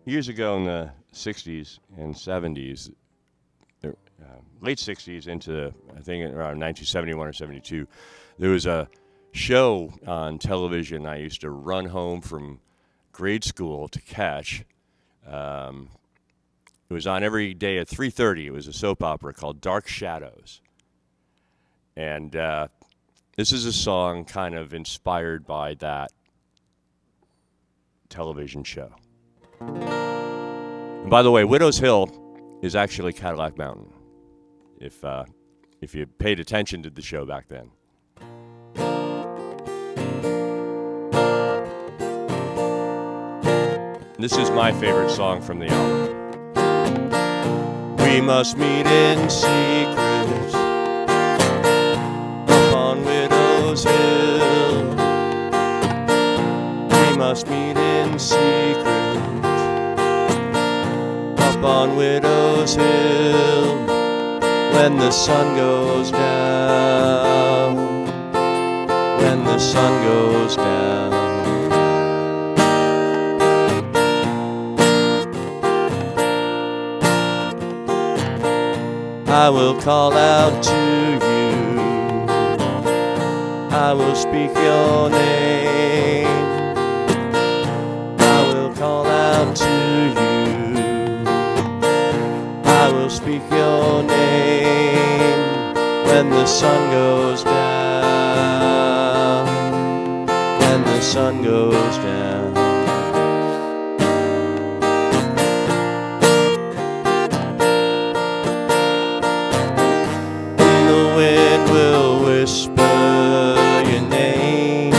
Years ago in the 60s and 70s, late 60s into, I think, around 1971 or 72, there was a show on television I used to run home from grade school to catch. It was on every day at 3:30. It was a soap opera called Dark Shadows. And this is a song kind of inspired by that television show. And by the way, Widow's Hill is actually Cadillac Mountain, if you paid attention to the show back then. This is my favorite song from the album. We must meet in secret up on Widow's Hill. We must meet in secret up on Widow's Hill when the sun goes down, when the sun goes down. I will call out to you, I will speak your name, I will call out to you, I will speak your name when the sun goes down, when the sun goes down. Will whisper your name,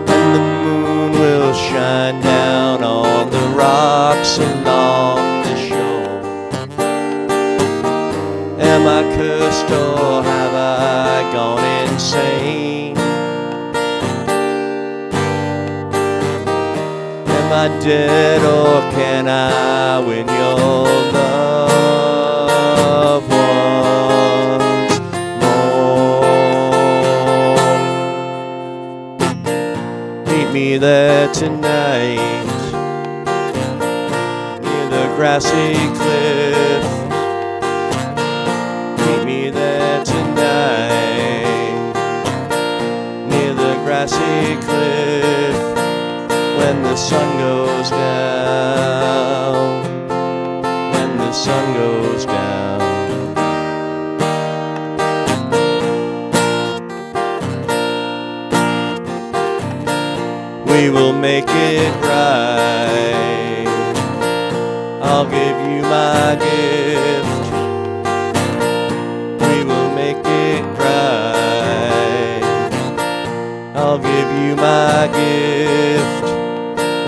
and the moon will shine down on the rocks along the shore. Am I cursed or have I gone insane? Am I dead or can I win your love? Once more, meet me there tonight near the grassy cliff. Meet me there tonight near the grassy cliff when the sun goes down, when the sun goes down. We will make it right. I'll give you my gift. We will make it right. I'll give you my gift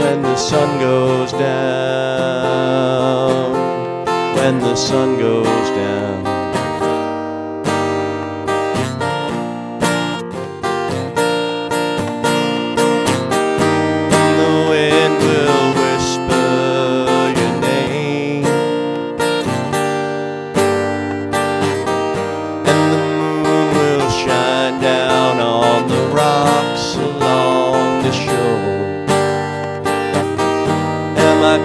when the sun goes down, when the sun goes down.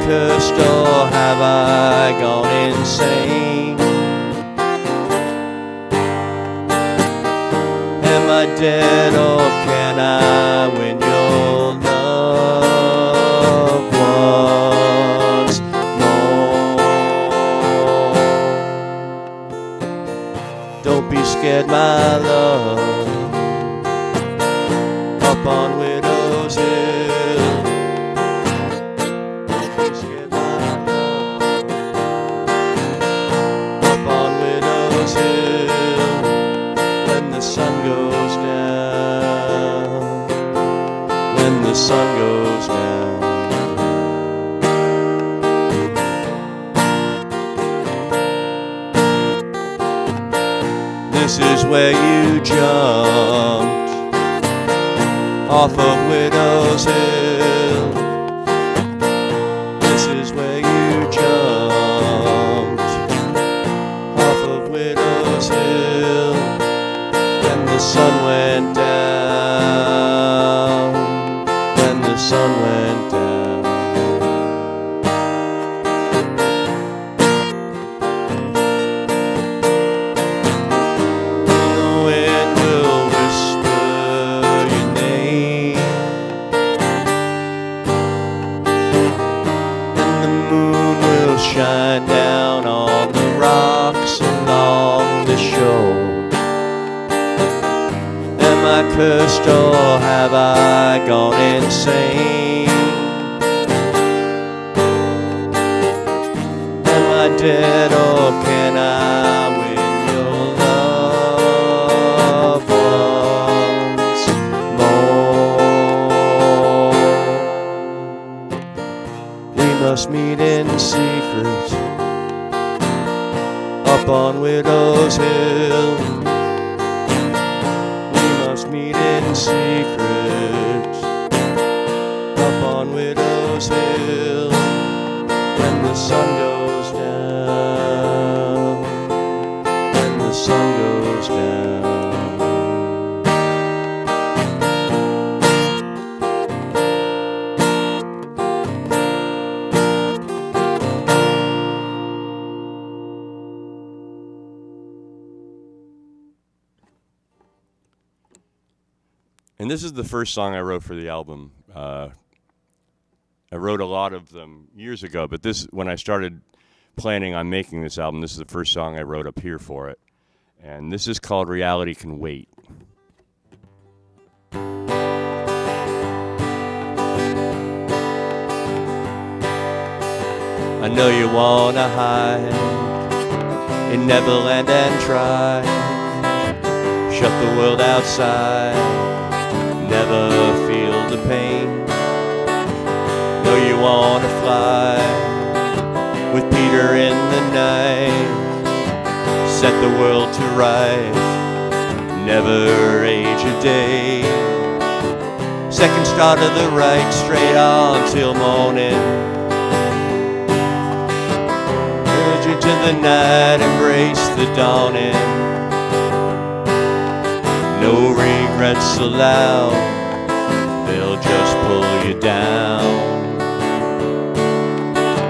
Cursed or have I gone insane? Am I dead or can I win your love once more. Don't be scared, my love, up on Widow's Hill. Don't be scared, my love, up on Widow's Hill. When the sun goes down, when the sun goes down. This is where you jumped off of Widow's Hill. This is where you jumped off of Widow's Hill. When the sun went down, when the sun went down. The wind will whisper your name, and the moon will shine down on the rocks along the shore. Am I cursed or have I gone insane? Am I dead or can I win your love once more? We must meet in secret up on Widow's Hill. Meet in secret up on Widow's Hill. When the sun goes down, when the sun goes down. And this is the first song I wrote for the album. I wrote a lot of them years ago, but this, when I started planning on making this album, this is the first song I wrote up here for it. And this is called Reality Can Wait. I know you wanna hide in Neverland and try, shut the world outside, never feel the pain. Know you wanna fly with Peter in the night, set the world to rights, never age a day. Second star to the right, straight on till morning. Urge into the night, embrace the dawning. No regrets allowed, they'll just pull you down.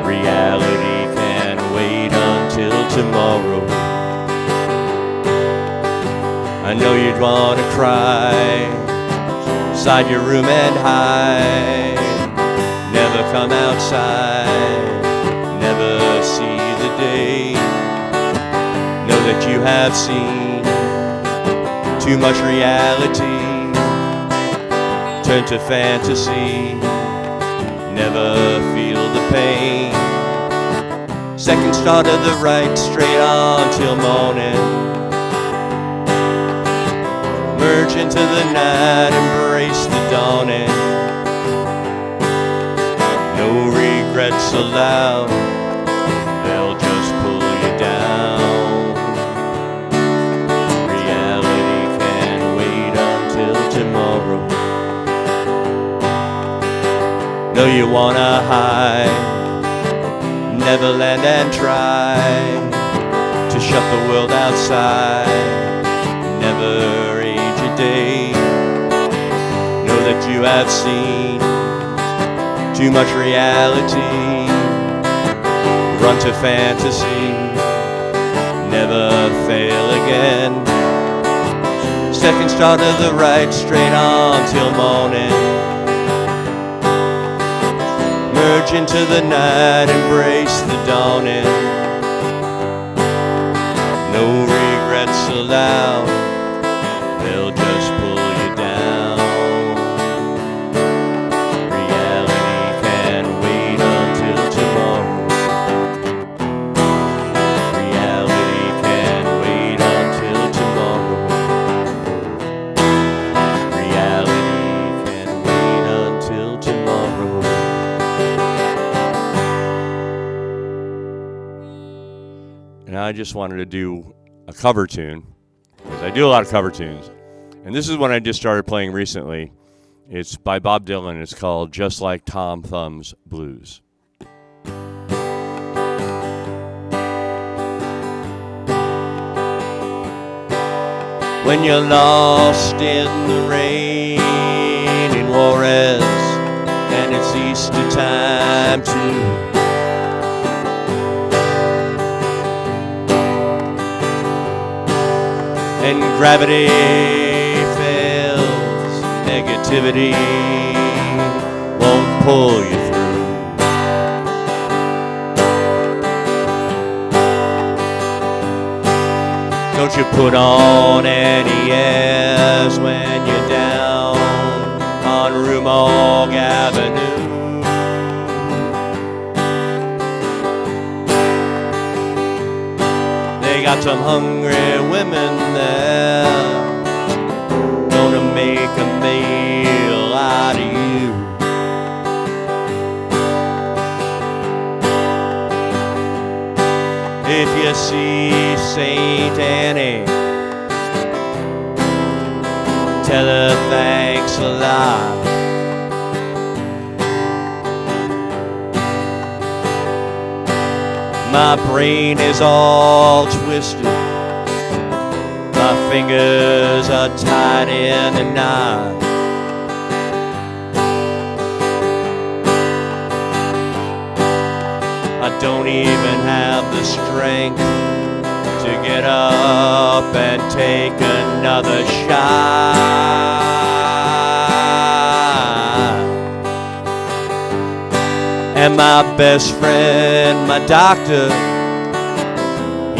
Reality can wait until tomorrow. I know you'd wanna cry, inside your room and hide. Never come outside, never see the day. Know that you have seen too much reality, turn to fantasy, never feel the pain. Second star to the right, straight on till morning. Merge into the night, embrace the dawning. No regrets allowed, they'll just pull you down. Tomorrow. Know you wanna hide, Neverland and try to shut the world outside, never age a day. Know that you have seen too much reality, run to fantasy, never fail again. second star to the right, straight on till morning. Merge into the night, embrace the dawning. No regrets allowed, they'll just pull you down. Reality can wait until tomorrow. Reality can wait until tomorrow. Reality can wait until tomorrow. And I just wanted to do a cover tune, because I do a lot of cover tunes. And this is one I just started playing recently. It's by Bob Dylan. It's called Just Like Tom Thumb's Blues. When you're lost in the rain in Juarez, and it's Easter time too. And gravity fails, negativity won't pull you through. Don't you put on any airs when you're down on Rue Morgue Avenue. They got some hungry women there, gonna make a meal out of you. If you see Saint Annie, tell her thanks a lot. My brain is all twisted, my fingers are tied in a knot. I don't even have the strength to get up and take another shot. And my best friend, my doctor,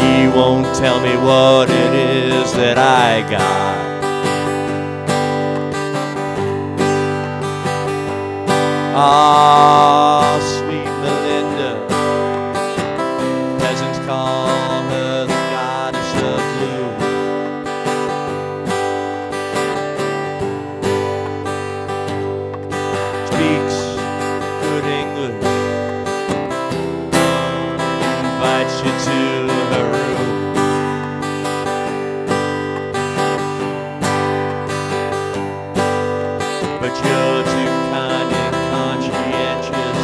he won't tell me what it is that I got. Ah, sweet Melinda, peasants call her the goddess of gloom. Speaks good English, invites you to her room. But you're too kind and conscientious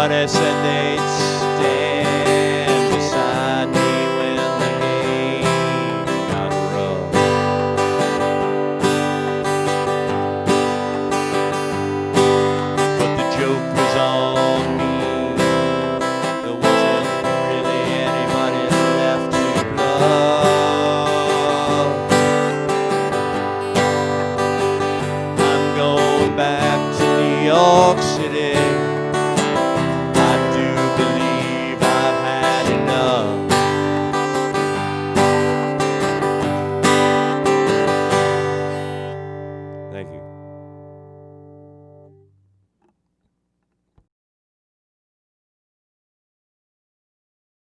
Everybody said they'd stand beside me when the game got rough. But the joke was on me. There wasn't really anybody left to love. I'm going back to New York City.